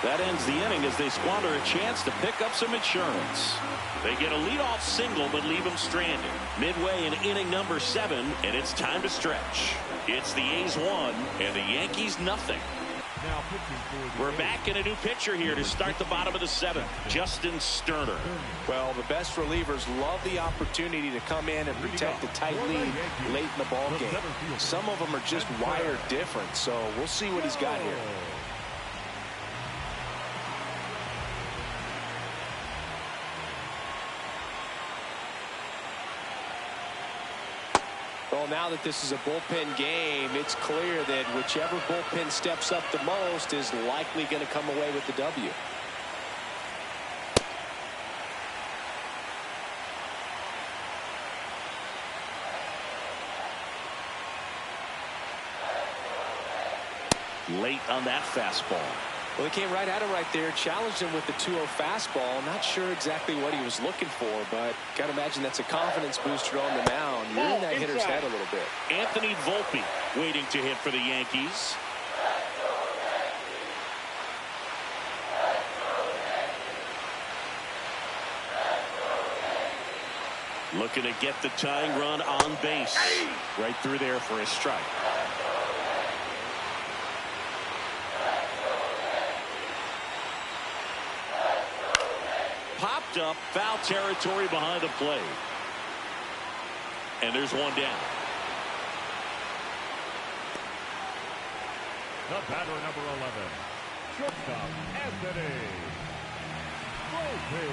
That ends the inning as they squander a chance to pick up some insurance. They get a leadoff single but leave him stranded. Midway in inning number 7, and it's time to stretch. It's the A's 1 and the Yankees nothing. We're back in a new pitcher here to start the bottom of the 7th. Justin Sterner. Well, the best relievers love the opportunity to come in and protect the tight lead late in the ball game. Some of them are just wired different, so we'll see what he's got here. Well, now that this is a bullpen game, it's clear that whichever bullpen steps up the most is likely going to come away with the W. Late on that fastball. Well, he came right at him right there, challenged him with the 2-0 fastball. Not sure exactly what he was looking for, but got to imagine that's a confidence booster on the mound. You're in that hitter's head a little bit. Anthony Volpe waiting to hit for the Yankees. Looking to get the tying run on base. Right through there for a strike. Popped up, foul territory behind the plate. And there's one down. The batter, number 11, shortstop Anthony Volpe.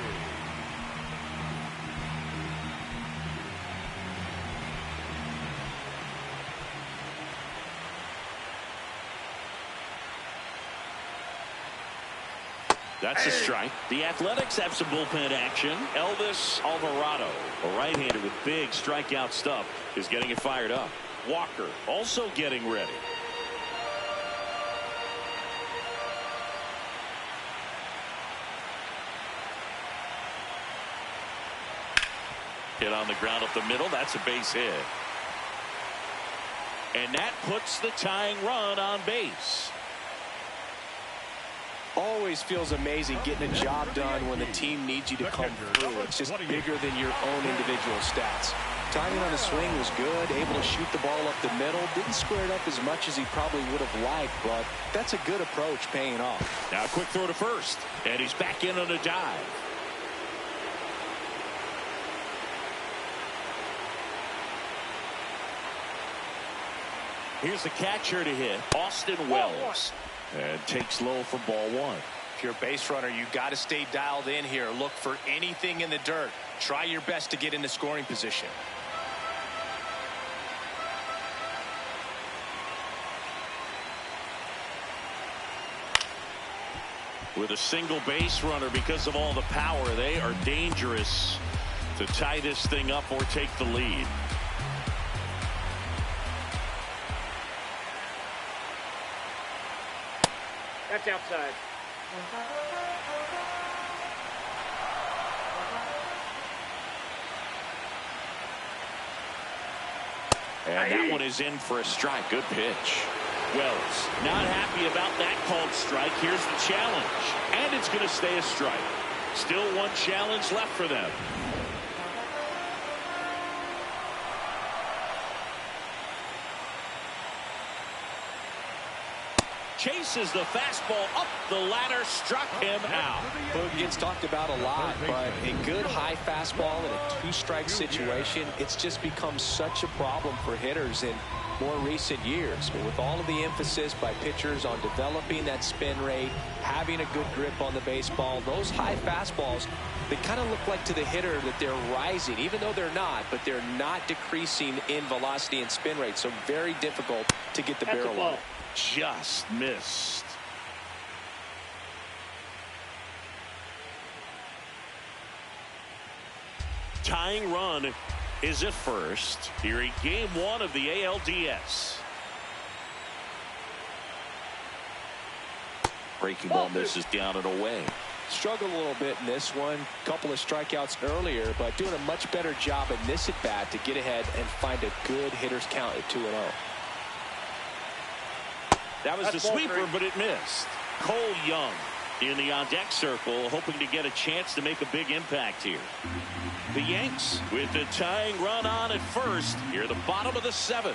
That's a strike. The Athletics have some bullpen action. Elvis Alvarado, a right-hander with big strikeout stuff, is getting it fired up. Walker also getting ready. Hit on the ground up the middle. That's a base hit. And that puts the tying run on base. Always feels amazing getting a job done when the team needs you to come through. It's just bigger than your own individual stats. Timing on the swing was good, able to shoot the ball up the middle. Didn't square it up as much as he probably would have liked, but that's a good approach paying off. Now a quick throw to first, and he's back in on a dive. Here's the catcher to hit, Austin Wells. And takes low for ball 1. If you're a base runner, you got to stay dialed in here. Look for anything in the dirt. Try your best to get into scoring position. With a single base runner, because of all the power, they are dangerous to tie this thing up or take the lead. That's outside. And that one is in for a strike. Good pitch. Wells not happy about that called strike. Here's the challenge. And it's going to stay a strike. Still one challenge left for them. Chases the fastball up the ladder, struck him out. Boog gets talked about a lot, but a good high fastball in a 2-strike situation, it's just become such a problem for hitters in more recent years. But with all of the emphasis by pitchers on developing that spin rate, having a good grip on the baseball, those high fastballs, they kind of look like to the hitter that they're rising, even though they're not, but they're not decreasing in velocity and spin rate. So very difficult to get the barrel on. Just missed. Tying run is at first here in game 1 of the ALDS. Breaking ball misses down and away. Struggled a little bit in this one. Couple of strikeouts earlier, but doing a much better job in this at bat to get ahead and find a good hitter's count at 2-0. That was the sweeper, but it missed. Cole Young in the on-deck circle, hoping to get a chance to make a big impact here. The Yanks with the tying run on at first here at the bottom of the 7th.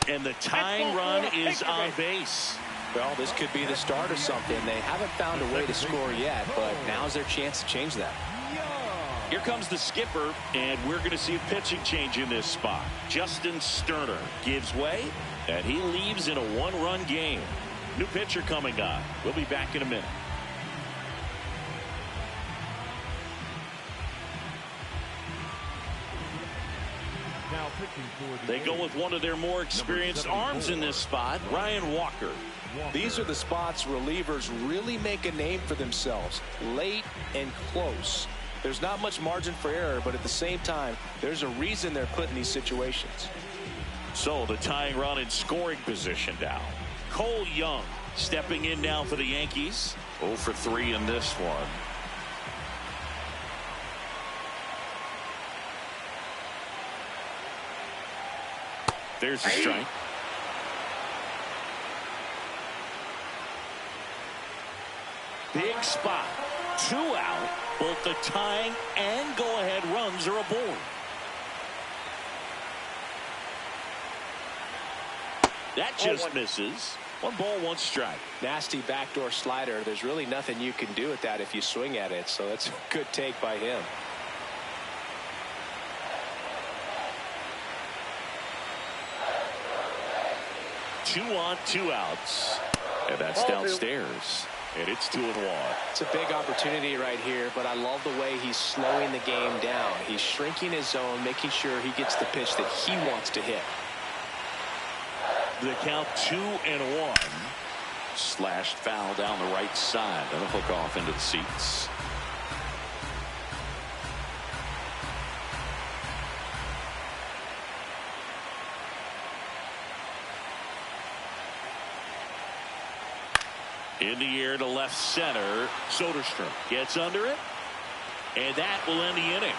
And the tying run is on base. Well, this could be the start of something. They haven't found a way to score yet, but now's their chance to change that. Here comes the skipper, and we're going to see a pitching change in this spot. Justin Sterner gives way, and he leaves in a 1-run game. New pitcher coming on. We'll be back in a minute. Now pitching for the They go with one of their more experienced arms in this spot, Ryan Walker. These are the spots relievers really make a name for themselves, late and close. There's not much margin for error, but at the same time, there's a reason they're put in these situations. So the tying run in scoring position now. Cole Young stepping in now for the Yankees. 0 for 3 in this one. There's a strike. Big spot. 2 out. Both the tying and go-ahead runs are aboard. That just misses. 1 ball, 1 strike. Nasty backdoor slider. There's really nothing you can do with that if you swing at it, so that's a good take by him. Two on, 2 outs. And that's downstairs. And it's 2-1. It's a big opportunity right here, but I love the way he's slowing the game down. He's shrinking his zone, making sure he gets the pitch that he wants to hit. The count 2-1. Slashed foul down the right side. That'll hook off into the seats. In the air to left center. Soderstrom gets under it. And that will end the inning.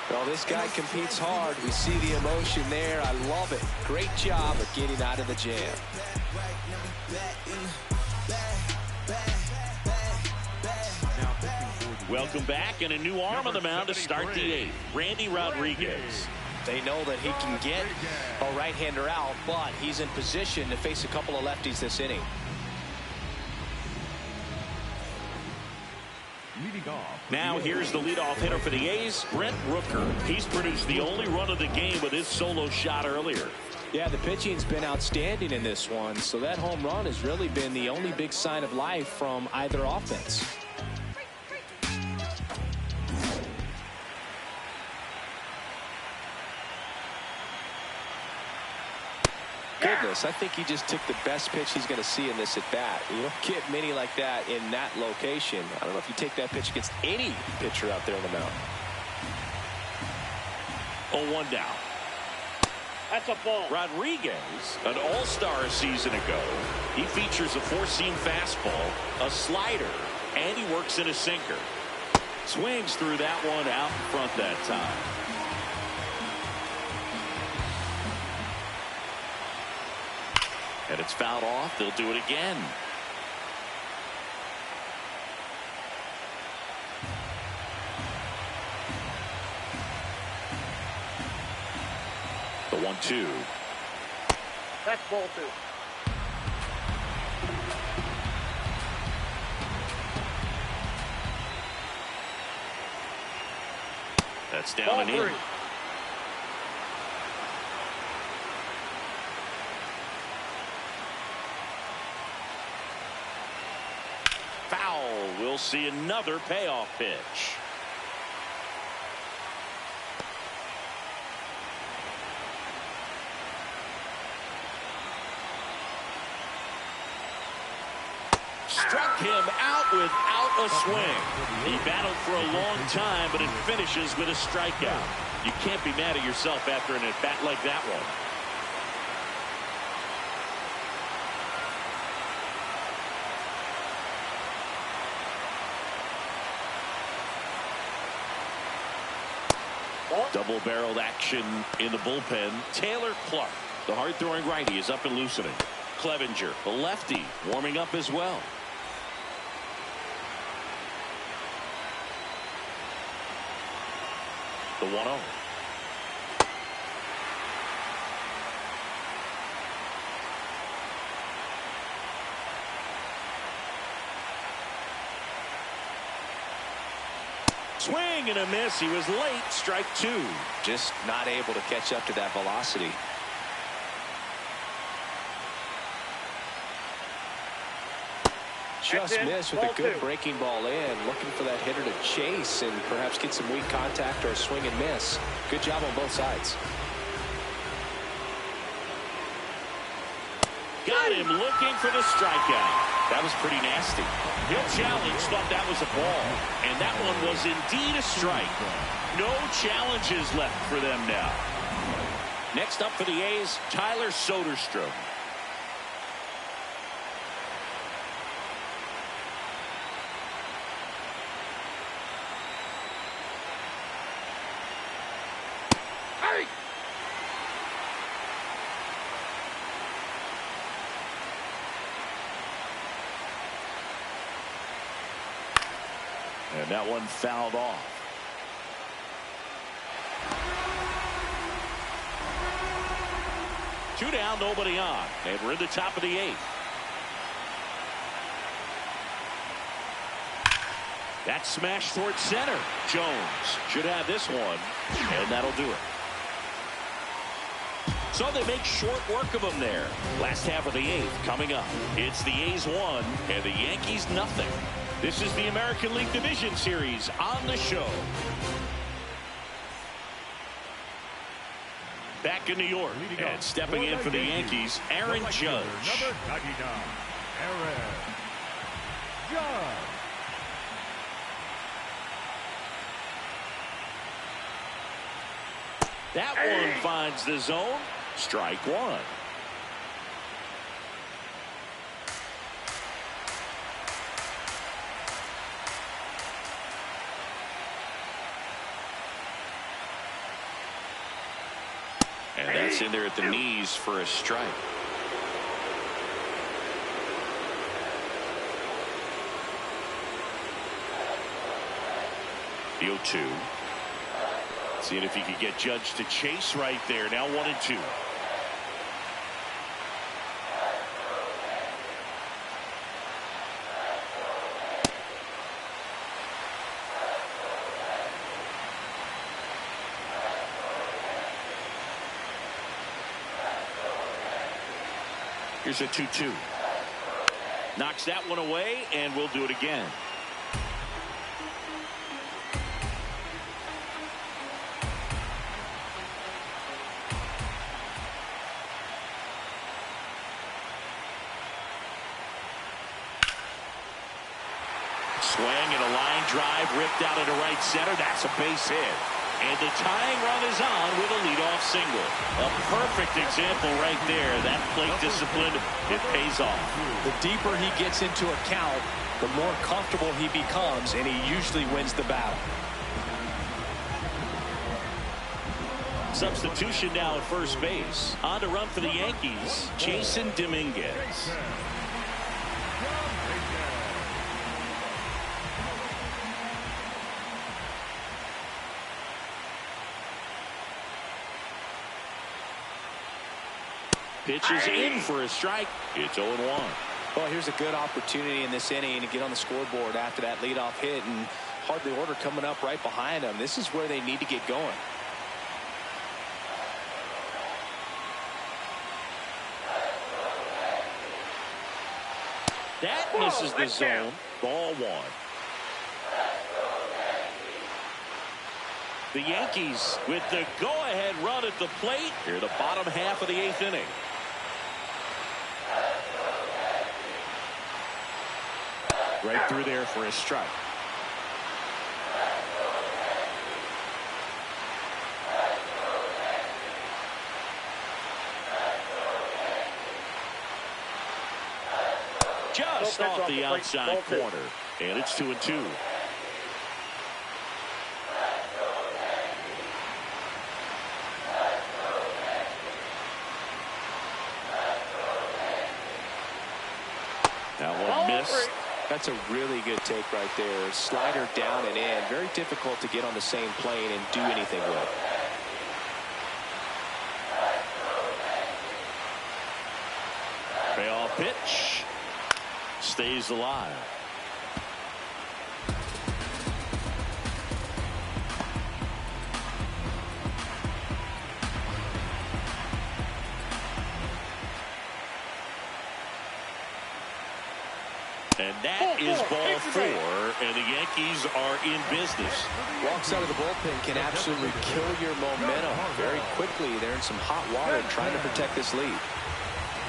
Well, this guy competes hard. We see the emotion there. I love it. Great job of getting out of the jam. Welcome back, and a new arm on the mound to start the 8th. Randy Rodriguez. They know that he can get a right-hander out, but he's in position to face a couple of lefties this inning. Now here's the leadoff hitter for the A's, Brent Rooker. He's produced the only run of the game with his solo shot earlier. Yeah, the pitching's been outstanding in this one, so that home run has really been the only big sign of life from either offense. Goodness, I think he just took the best pitch he's going to see in this at bat. You don't get many like that in that location. I don't know if you take that pitch against any pitcher out there on the mound. 0-1 down. That's a ball. Rodriguez, an all-star a season ago. He features a 4-seam fastball, a slider, and he works in a sinker. Swings through that one out in front that time. And it's fouled off. They'll do it again. The 1-2. That's ball 2. That's down Ball and in. 3. Foul. We'll see another payoff pitch. Struck him out without a swing. He battled for a long time, but it finishes with a strikeout. You can't be mad at yourself after an at-bat like that one. Double-barreled action in the bullpen. Taylor Clark The hard-throwing righty is up and loosening. Clevenger, the lefty, warming up as well. The 1-0. Swing and a miss. He was late. Strike 2. Just not able to catch up to that velocity. Just missed with a good breaking ball in. Looking for that hitter to chase and perhaps get some weak contact or a swing and miss. Good job on both sides. Got him looking for the strikeout. That was pretty nasty. He'll challenge, thought that was a ball. And that one was indeed a strike. No challenges left for them now. Next up for the A's, Tyler Soderstrom. And that one fouled off. Two down, nobody on. And we're in the top of the 8th. That smash towards center. Jones should have this one. And that'll do it. So they make short work of them there. Last half of the 8th coming up. It's the A's 1 and the Yankees nothing. This is the American League Division Series on the show. Back in New York and stepping in for the Yankees, Aaron Judge. Number 99, Aaron Judge. That one finds the zone. Strike 1. And that's in there at the knees for a strike. The 0-2. Seeing if he could get Judge to chase right there. Now 1-2. Here's a 2-2. Knocks that one away, and we'll do it again. Swing and a line drive ripped out into right center. That's a base hit. And the tying run is on with a leadoff single. A perfect example right there. That plate discipline, it pays off. The deeper he gets into a count, the more comfortable he becomes, and he usually wins the battle. Substitution now at first base. On to run for the Yankees, Jason Dominguez. Pitches in for a strike. It's 0-1. Well, here's a good opportunity in this inning to get on the scoreboard after that leadoff hit, and hardly order coming up right behind them. This is where they need to get going. That misses the zone. Ball 1. The Yankees with the go-ahead run at the plate here, the bottom half of the 8th inning. Right through there for a strike. Just off the outside corner, and it's 2-2. That one missed. That's a really good take right there. Slider down and in. Very difficult to get on the same plane and do anything with. Payoff pitch. Stays alive. And that is ball 4, and the Yankees are in business. Walks out of the bullpen can absolutely kill your momentum very quickly. They're in some hot water trying to protect this lead.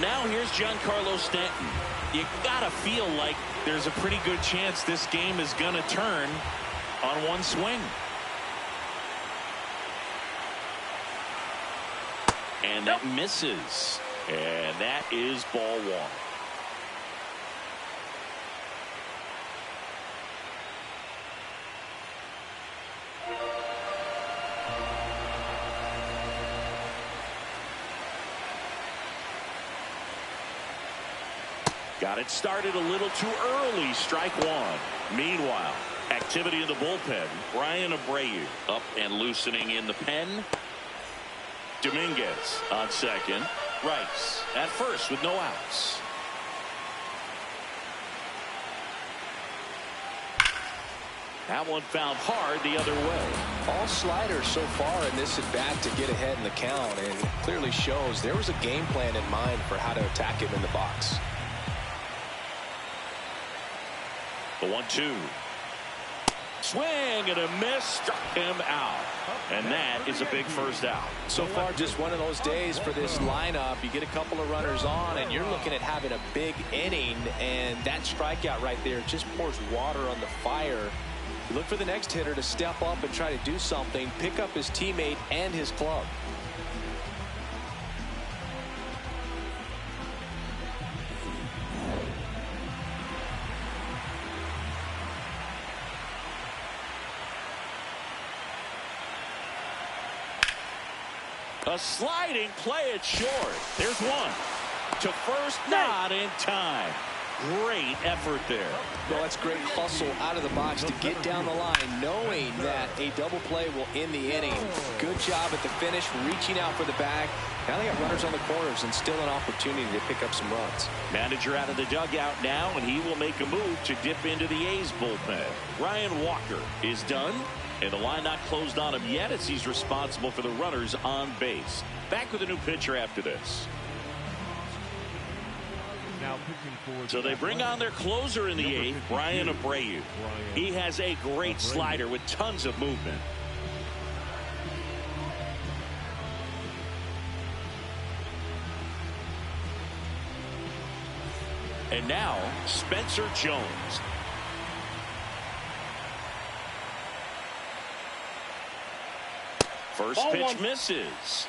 Now here's Giancarlo Stanton. You gotta feel like there's a pretty good chance this game is gonna turn on one swing. And that misses. And that is ball 1. Got it started a little too early. Strike 1. Meanwhile, activity in the bullpen. Brian Abreu up and loosening in the pen. Dominguez on second. Rice at first with no outs. That one found hard the other way. All sliders so far in this at bat to get ahead in the count, and it clearly shows there was a game plan in mind for how to attack him in the box. The 1-2. Swing and a miss, struck him out. And that is a big first out. So far, just one of those days for this lineup. You get a couple of runners on, and you're looking at having a big inning, and that strikeout right there just pours water on the fire. You look for the next hitter to step up and try to do something, pick up his teammate and his club. A sliding play it short. There's one. To first, not in time. Great effort there. Well, that's great hustle out of the box to get down the line, knowing that a double play will end the inning. Good job at the finish, reaching out for the bag. Now they got runners on the corners and still an opportunity to pick up some runs. Manager out of the dugout now, and he will make a move to dip into the A's bullpen. Ryan Walker is done. And the line not closed on him yet as he's responsible for the runners on base. Back with a new pitcher after this. So they bring on their closer in the 8th, Brian Abreu. He has a great slider with tons of movement. And now Spencer Jones. First pitch misses.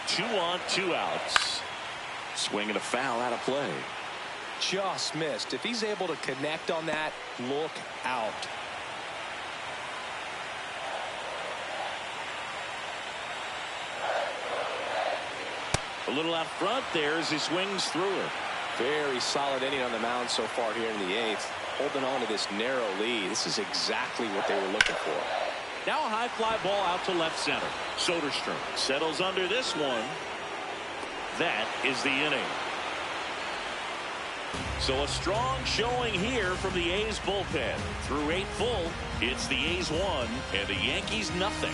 Two on, 2 outs. Swing and a foul out of play. Just missed. If he's able to connect on that, look out. A little out front there as he swings through it. Very solid inning on the mound so far here in the 8th. Holding on to this narrow lead. This is exactly what they were looking for. Now a high fly ball out to left center. Soderstrom settles under this one. That is the inning. So a strong showing here from the A's bullpen. Through 8 full, it's the A's 1 and the Yankees nothing.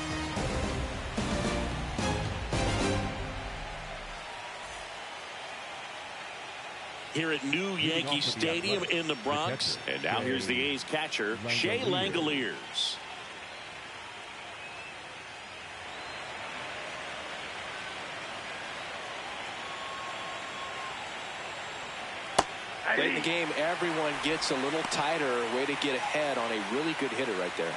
Here at New Yankee Stadium in the Bronx. And now here's the A's catcher, Shea Langoliers. Late in the game, everyone gets a little tighter. Way to get ahead on a really good hitter right there.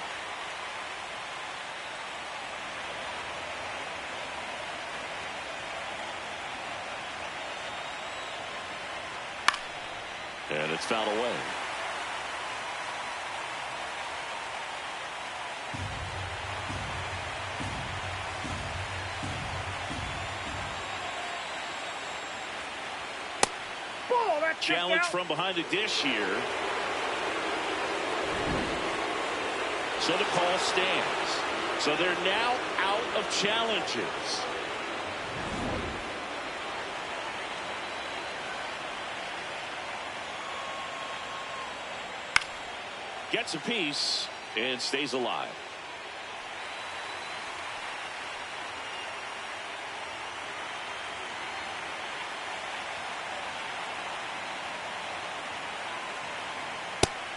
And it's fouled away. challenge from behind the dish here. So the call stands. So they're now out of challenges. Gets a piece and stays alive.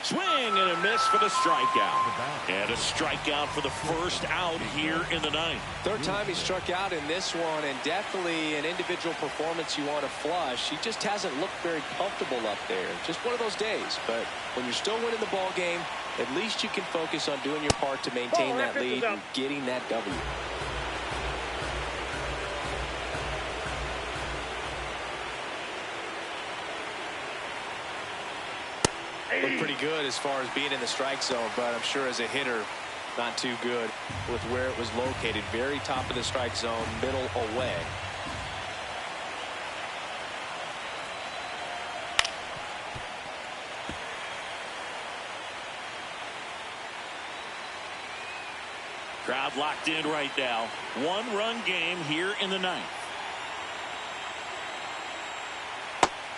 Swing and a miss for the strikeout. And a strikeout for the first out here in the ninth. Third time he struck out in this one, and definitely an individual performance you want to flush. He just hasn't looked very comfortable up there. Just one of those days. But when you're still winning the ball game, at least you can focus on doing your part to maintain that lead and getting that W. Looked pretty good as far as being in the strike zone, but I'm sure as a hitter, not too good with where it was located. Very top of the strike zone, middle away. Crowd locked in right now. One-run game here in the ninth.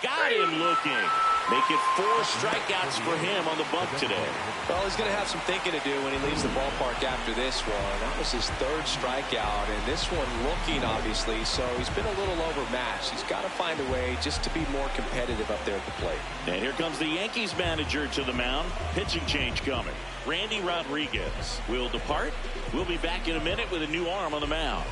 Got him looking. Make it 4 strikeouts for him on the bump today. Well, he's going to have some thinking to do when he leaves the ballpark after this one. That was his 3rd strikeout, and this one looking, obviously, so he's been a little overmatched. He's got to find a way just to be more competitive up there at the plate. And here comes the Yankees manager to the mound. Pitching change coming. Randy Rodriguez will depart. We'll be back in a minute with a new arm on the mound.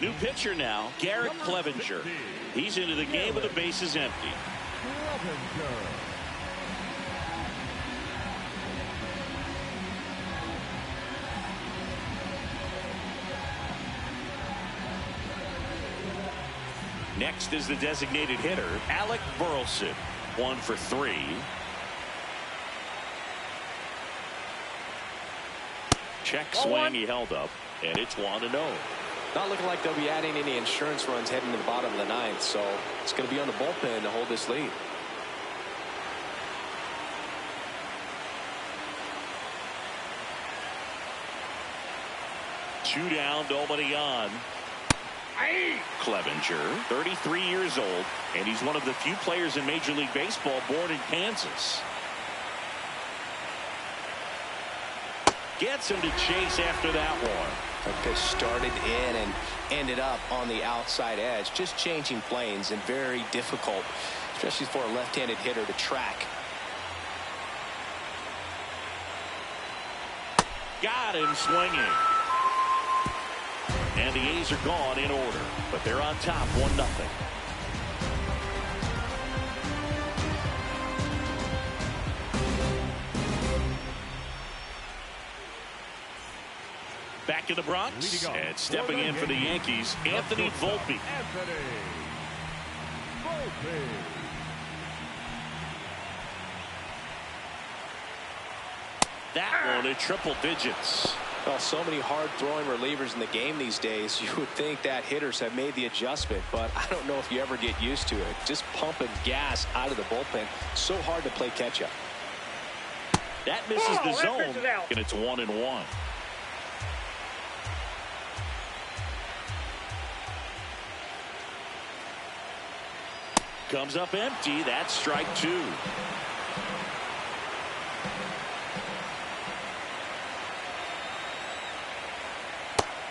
New pitcher now, Garrett Clevenger. He's into the game with the bases empty. Next is the designated hitter, Alec Burleson. 1 for 3. Check swing, he held up, and it's 1-0. Not looking like they'll be adding any insurance runs heading to the bottom of the ninth, so it's going to be on the bullpen to hold this lead. Two down, nobody on. Clevenger, 33 years old, and he's one of the few players in Major League Baseball born in Kansas. Gets him to chase after that one. That pitch started in and ended up on the outside edge. Just changing planes and very difficult, especially for a left-handed hitter to track. Got him swinging. And the A's are gone in order, but they're on top 1-0. Back in the Bronx, and stepping in for the Yankees, Anthony Volpe. That one at triple digits. Well, so many hard-throwing relievers in the game these days. You would think that hitters have made the adjustment, but I don't know if you ever get used to it. Just pumping gas out of the bullpen. So hard to play catch-up. That misses the zone, and it's 1-1. Comes up empty. That's strike 2.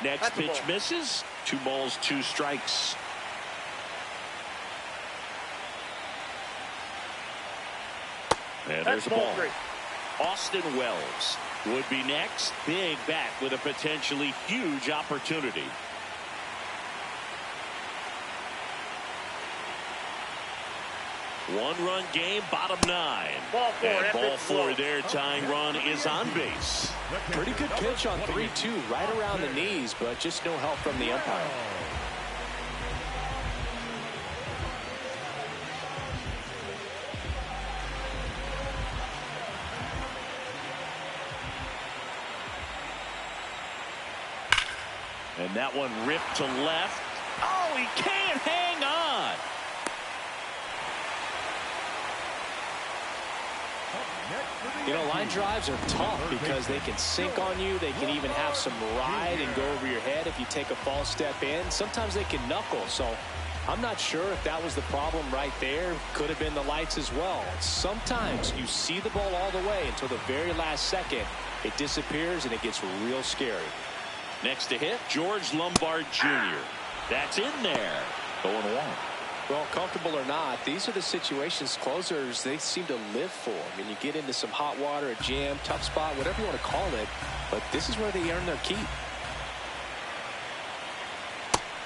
Next pitch misses. 2 balls, 2 strikes. And there's a ball. Austin Wells would be next. Big bat with a potentially huge opportunity. One-run game, bottom 9. And ball 4 there. Tying run is on base. Pretty good pitch on 3-2, right around the knees, but just no help from the umpire. And that one ripped to left. Oh, he can't Line drives are tough because they can sink on you. They can even have some ride and go over your head if you take a false step in. Sometimes they can knuckle. So I'm not sure if that was the problem right there. Could have been the lights as well. Sometimes you see the ball all the way until the very last second. It disappears and it gets real scary. Next to hit, George Lombard Jr. That's in there. 0-1. Well, comfortable or not, these are the situations closers they seem to live for. I mean, you get into some hot water, a jam, tough spot, whatever you want to call it, but this is where they earn their keep.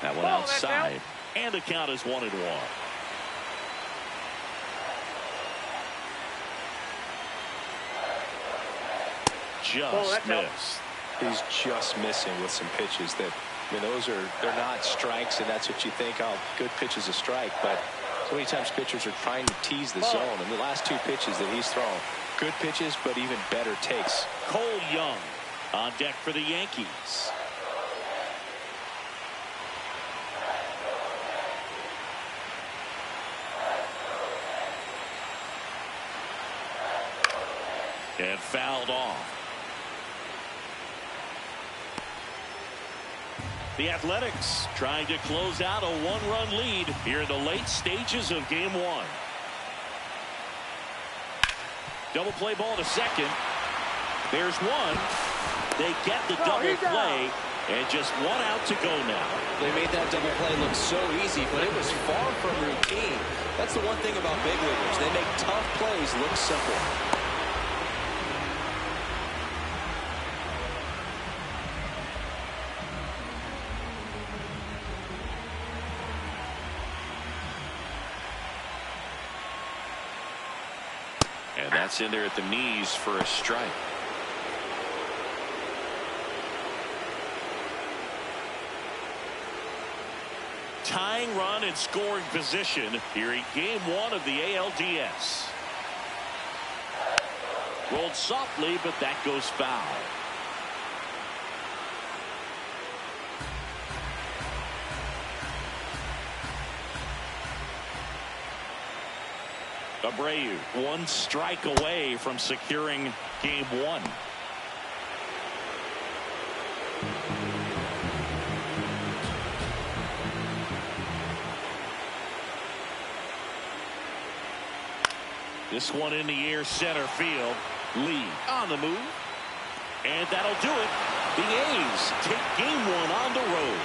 That one outside, and the count is 1-1. Just missed. He's just missing with some pitches that, I mean, they're not strikes, and that's what you think, oh, good pitch is a strike. But so many times pitchers are trying to tease the zone, and the last two pitches that he's thrown, good pitches, but even better takes. Cole Young on deck for the Yankees. And fouled off. The Athletics trying to close out a one-run lead here in the late stages of game one. Double play ball to second. There's one. They get the double play, and just one out to go now. They made that double play look so easy, but it was far from routine. That's the one thing about big leaguers. They make tough plays look simple. And that's in there at the knees for a strike. Tying run in scoring position here in game one of the ALDS. Rolled softly, but that goes foul. Abreu, one strike away from securing game one. This one in the air, center field. Lee on the move. And that'll do it. The A's take game one on the road.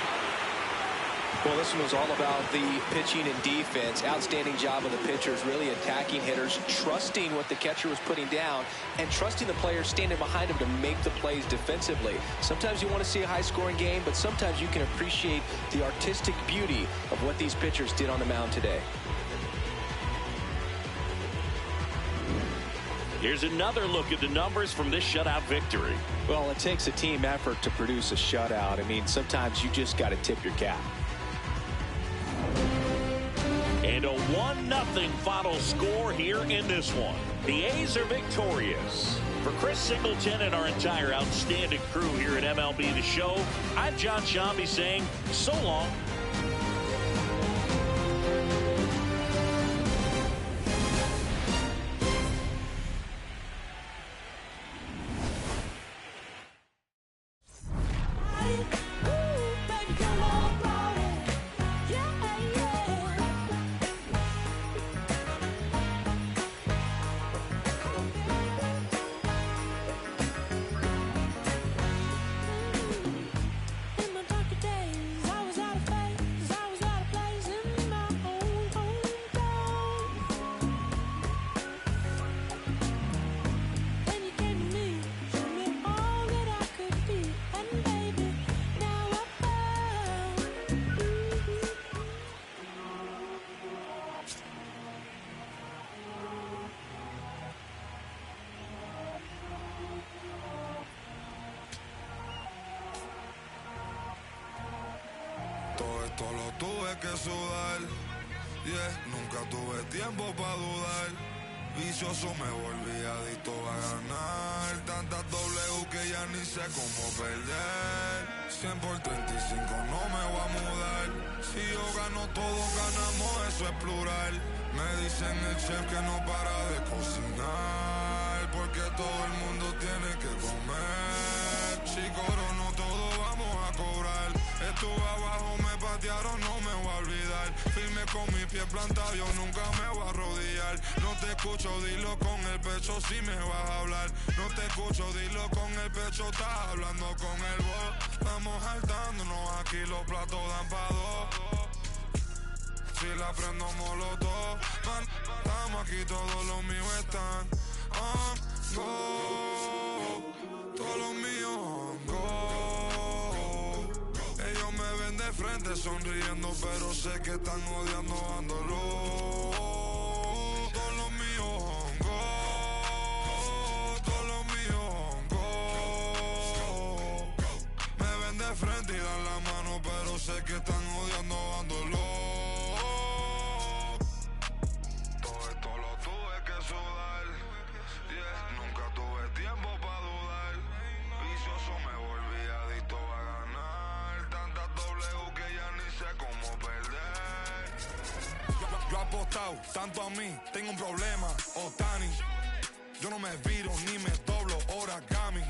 Well, this one was all about the pitching and defense. Outstanding job of the pitchers, really attacking hitters, trusting what the catcher was putting down, and trusting the players standing behind him to make the plays defensively. Sometimes you want to see a high-scoring game, but sometimes you can appreciate the artistic beauty of what these pitchers did on the mound today. Here's another look at the numbers from this shutout victory. Well, it takes a team effort to produce a shutout. I mean, sometimes you just got to tip your cap. And a 1-0 final score here in this one. The A's are victorious. For Chris Singleton and our entire outstanding crew here at MLB The Show, I'm John Shambi saying so long. Todo esto lo tuve que sudar, nunca tuve tiempo para dudar. Vicioso me volví adicto a ganar. Tantas W que ya ni sé cómo perder. 100 por 35 no me voy a mudar. Si yo gano todos ganamos, eso es plural. Me dicen el chef que no para de cocinar. porque todo el mundo tiene que comer. Si cobro no todo vamos a cobrar. Estuve abajo, me patearon, no me voy a olvidar. Firme con mi pie plantado, yo nunca me voy a arrodillar. No te escucho, dilo con el pecho si me vas a hablar. No te escucho, dilo con el pecho, estás hablando con el voz. Vamos saltándonos, aquí los platos dan pa' dos. Si la prendo molotov, man, estamos aquí, todos los míos están on go. Todos los míos on go. Ellos me ven de frente sonriendo, pero sé que están odiando, dándolo. Todos los míos on go. Todos los míos on go. Me ven de frente y dan la mano, pero sé que están odiando, dándolo. Todo esto lo tuve que sudar, yeah. Nunca tuve tiempo para dudar. Vicioso me volví adicto a ganar. Tantas W que ya ni sé cómo perder. Yo apostado tanto a mí, tengo un problema, Otani. Yo no me viro ni me doblo, origami.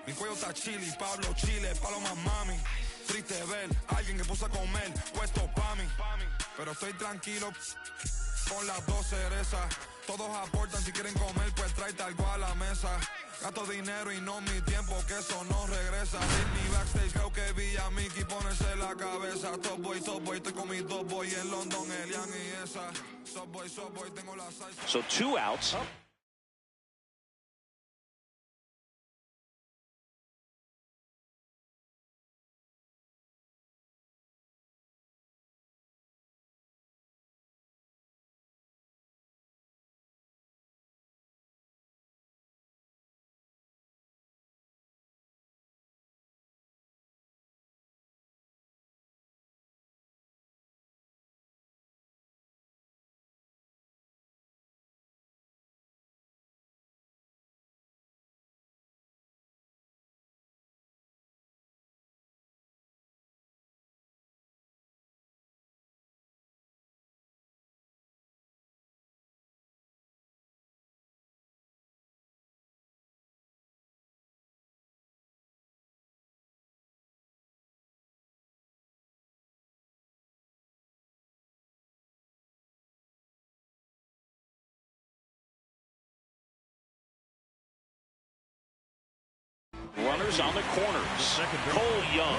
Mi cuello está chili, Pablo Chile, paloma mami. Triste ver alguien que puso a comer, puesto pa' mí. Pero estoy tranquilo con las dos cerezas. Todos aportan, si quieren comer, pues tráete algo a la mesa. Gasto dinero y no mi tiempo, que eso no regresa. En mi backstage creo que vi a Mickey ponerse la cabeza. Top boy, estoy con mis dos boy en London, Elian y esa. Top boy, tengo la salsa. So 2 outs. Runners on the corners. Cole Young.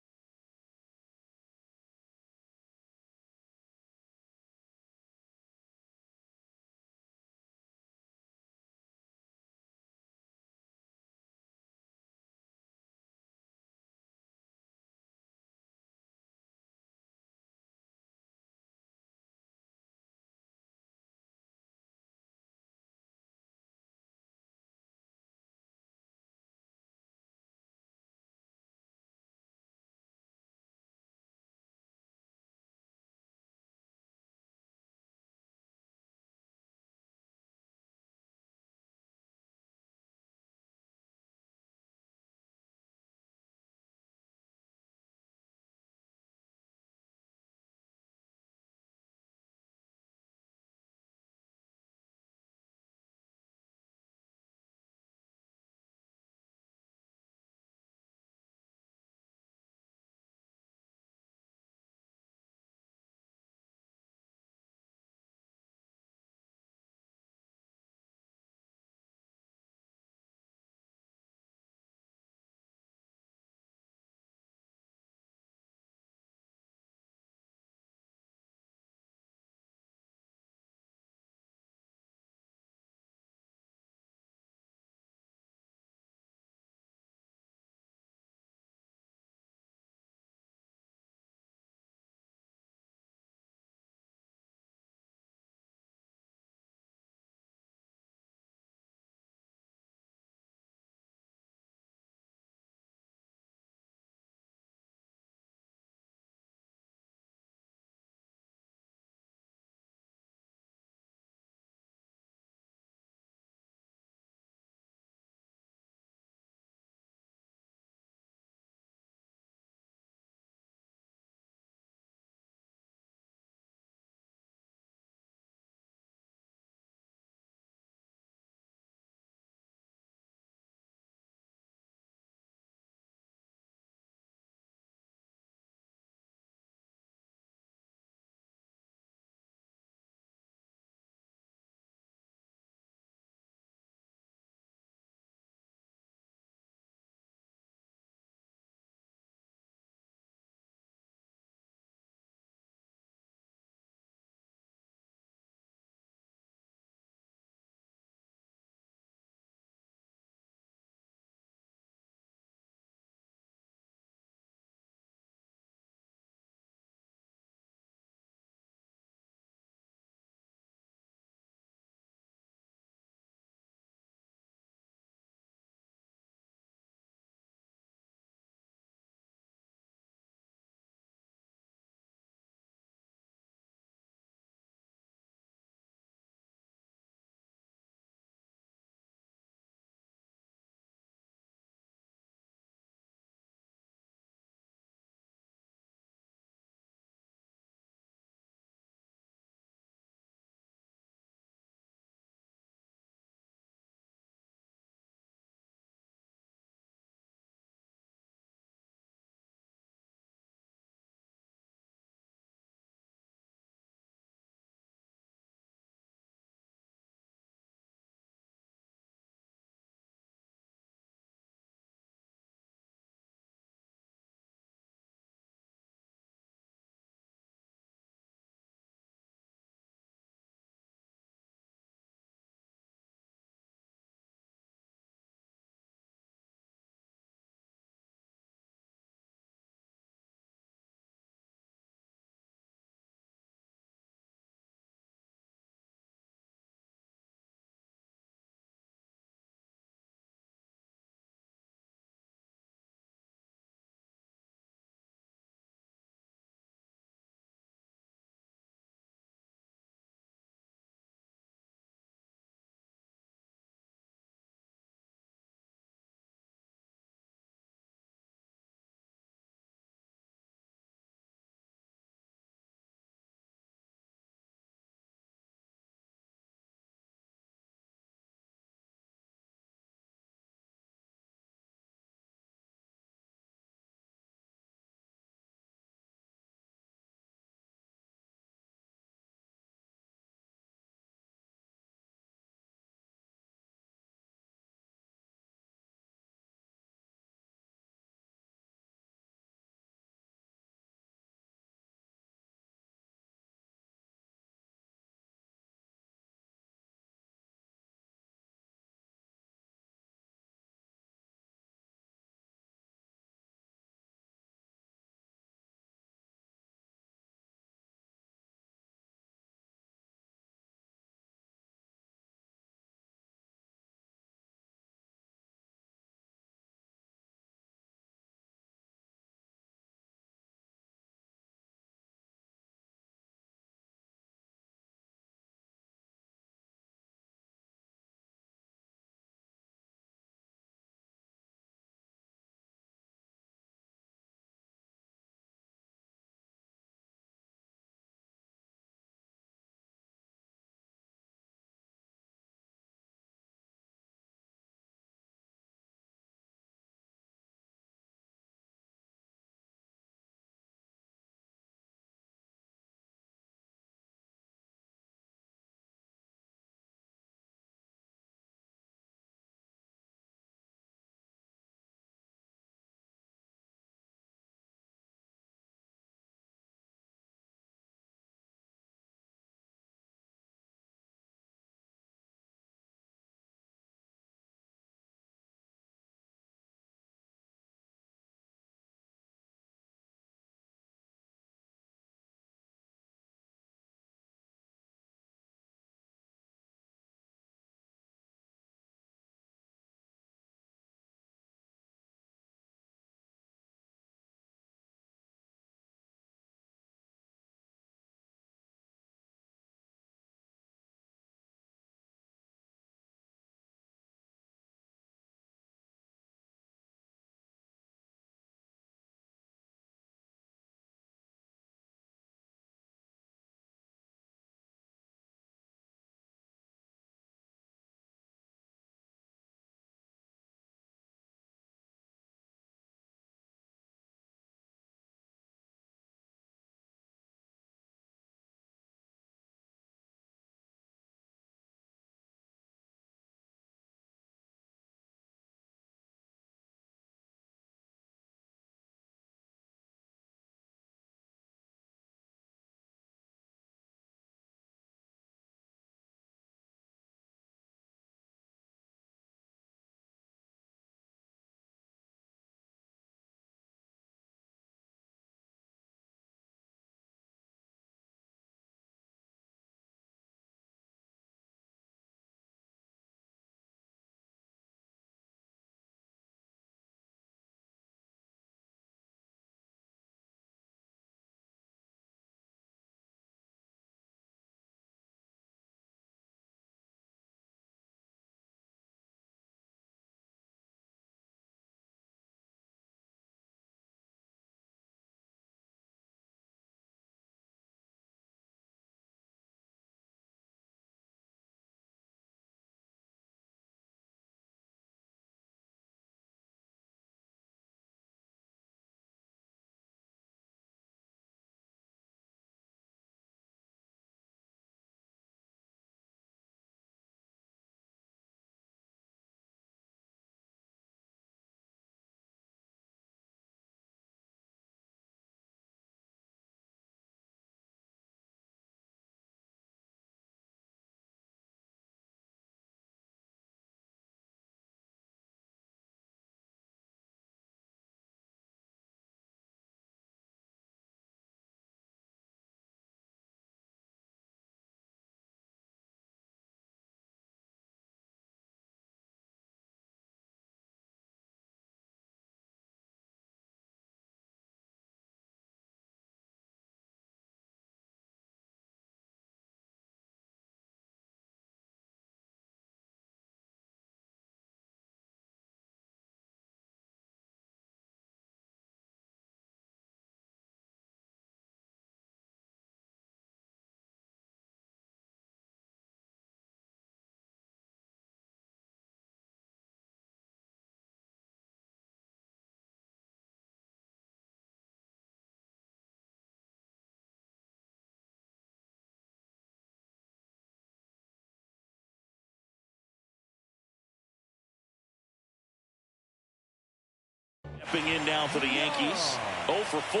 Stepping in now for the Yankees. 0 for 4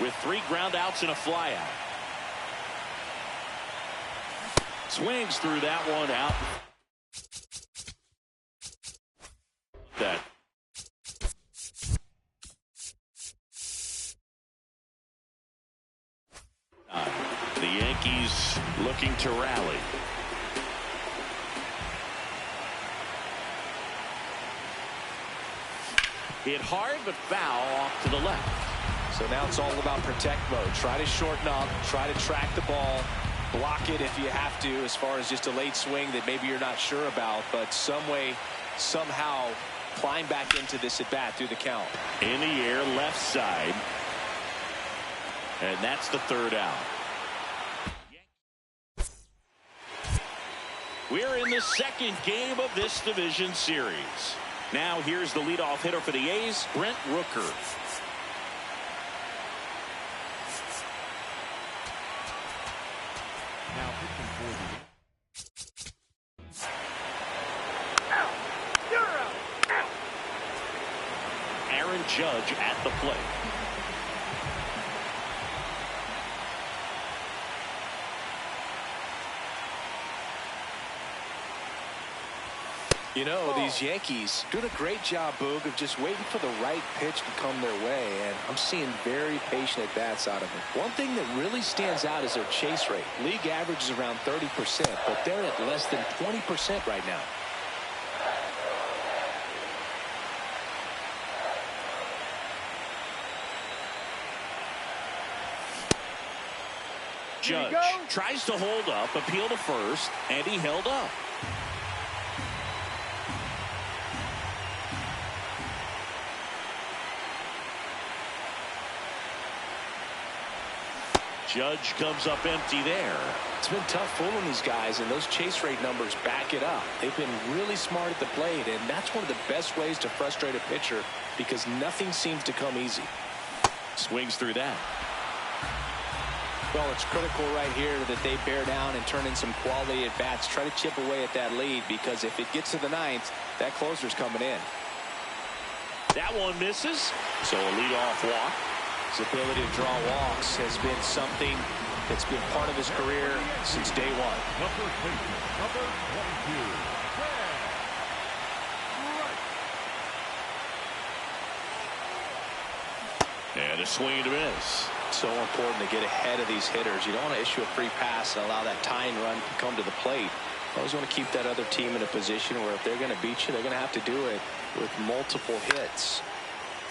with 3 ground outs and a flyout. Swings through that one out. That. The Yankees looking to rally. Hit hard, but foul off to the left. So now it's all about protect mode. Try to shorten up, try to track the ball, block it if you have to, as far as just a late swing that maybe you're not sure about, but some way, somehow climb back into this at bat through the count. In the air, left side. And that's the 3rd out. We're in the 2nd game of this division series. Now here's the leadoff hitter for the A's, Brent Rooker. Now pitching for the Aaron Judge at the plate. You know, these Yankees doing a great job, Boog, of just waiting for the right pitch to come their way, and I'm seeing very patient at-bats out of them. One thing that really stands out is their chase rate. League average is around 30%, but they're at less than 20% right now. Judge tries to hold up, appeal to first, and he held up. Judge comes up empty there. It's been tough fooling these guys, and those chase rate numbers back it up. They've been really smart at the plate, and that's one of the best ways to frustrate a pitcher because nothing seems to come easy. Swings through that. Well, it's critical right here that they bear down and turn in some quality at bats. Try to chip away at that lead, because if it gets to the 9th, that closer's coming in. That one misses. So a leadoff walk. His ability to draw walks has been something that's been part of his career since day one. number 22. And a swing to miss. So important to get ahead of these hitters. You don't want to issue a free pass and allow that tying run to come to the plate. You always want to keep that other team in a position where if they're going to beat you, they're going to have to do it with multiple hits.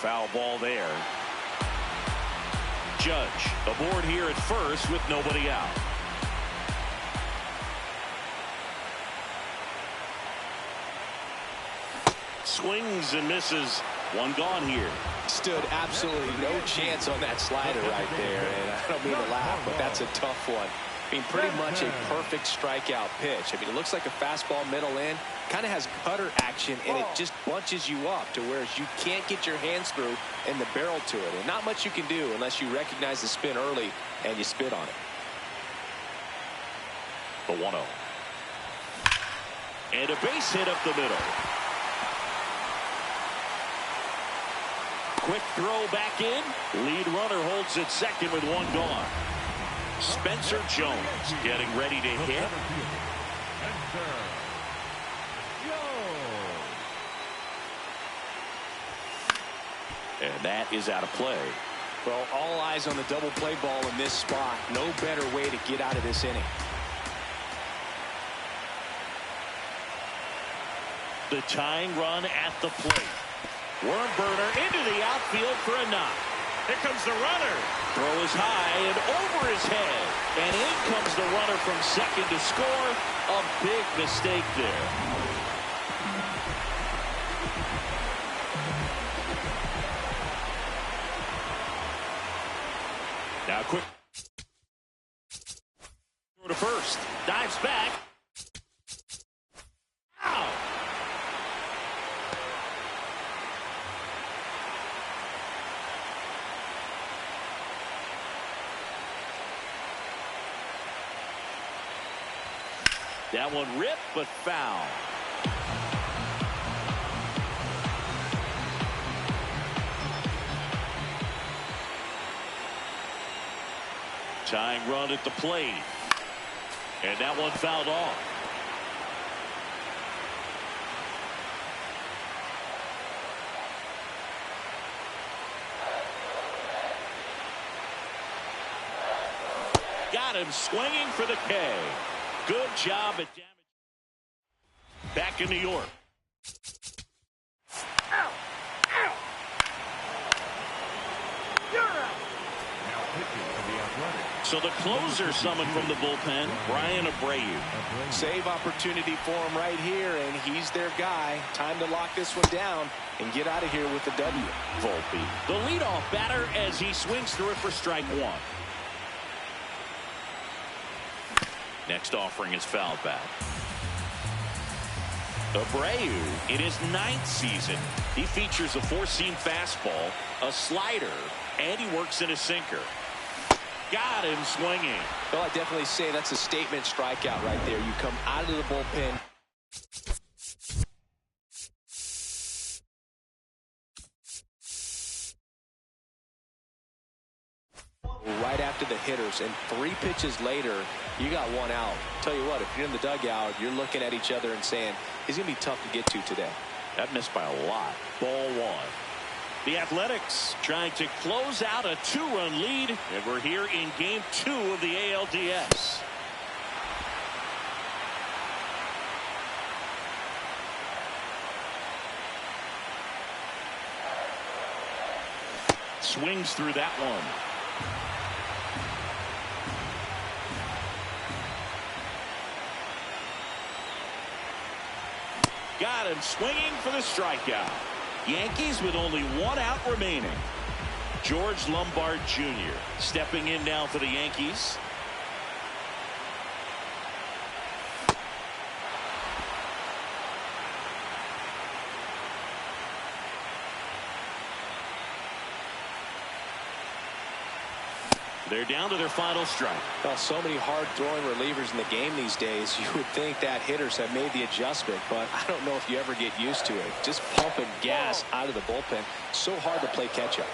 Foul ball there. Judge aboard here at first with nobody out. Swings and misses. One gone here. Stood absolutely no chance on that slider right there, and I don't mean to laugh, but that's a tough one. I mean, pretty much a perfect strikeout pitch. I mean, it looks like a fastball middle in, kind of has cutter action, and it just bunches you up to where you can't get your hands through and the barrel to it. And not much you can do unless you recognize the spin early and you spit on it. The 1-0. And a base hit up the middle. Quick throw back in. Lead runner holds at second with one gone. Spencer Jones getting ready to hit. And that is out of play. Well, all eyes on the double play ball in this spot. No better way to get out of this inning. The tying run at the plate. Worm burner into the outfield for a knock. Here comes the runner. Throw is high and over his head. And in comes the runner from second to score. A big mistake there. Now quick. To first. Dives back. Ow! That one ripped, but foul. Tying run at the plate. And that one fouled off. Got him swinging for the K. Good job at damage. Back in New York. Ow! Ow! You're out. Now pitching for the Athletics. So the closer summoned from the bullpen, Brian Abreu. Save opportunity for him right here, and he's their guy. Time to lock this one down and get out of here with the W. Volpe, the leadoff batter, as he swings through it for strike one. Next offering is fouled back. Abreu, in his 9th season, he features a 4-seam fastball, a slider, and he works in a sinker. Got him swinging. Well, I definitely say that's a statement strikeout right there. You come out of the bullpen. Right after the hitters, and 3 pitches later, you got 1 out. Tell you what, if you're in the dugout, you're looking at each other and saying, he's going to be tough to get to today. That missed by a lot. Ball 1. The Athletics trying to close out a 2-run lead, and we're here in game 2 of the ALDS. Swings through that one. Got him swinging for the strikeout. Yankees with only 1 out remaining. George Lombard Jr. stepping in now for the Yankees. They're down to their final strike. Well, so many hard-throwing relievers in the game these days. You would think that hitters have made the adjustment, but I don't know if you ever get used to it. Just pumping gas out of the bullpen. So hard to play catch-up.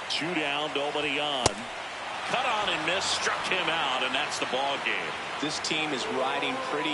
2 down, nobody on. Cut on and miss, struck him out, and that's the ball game. This team is riding pretty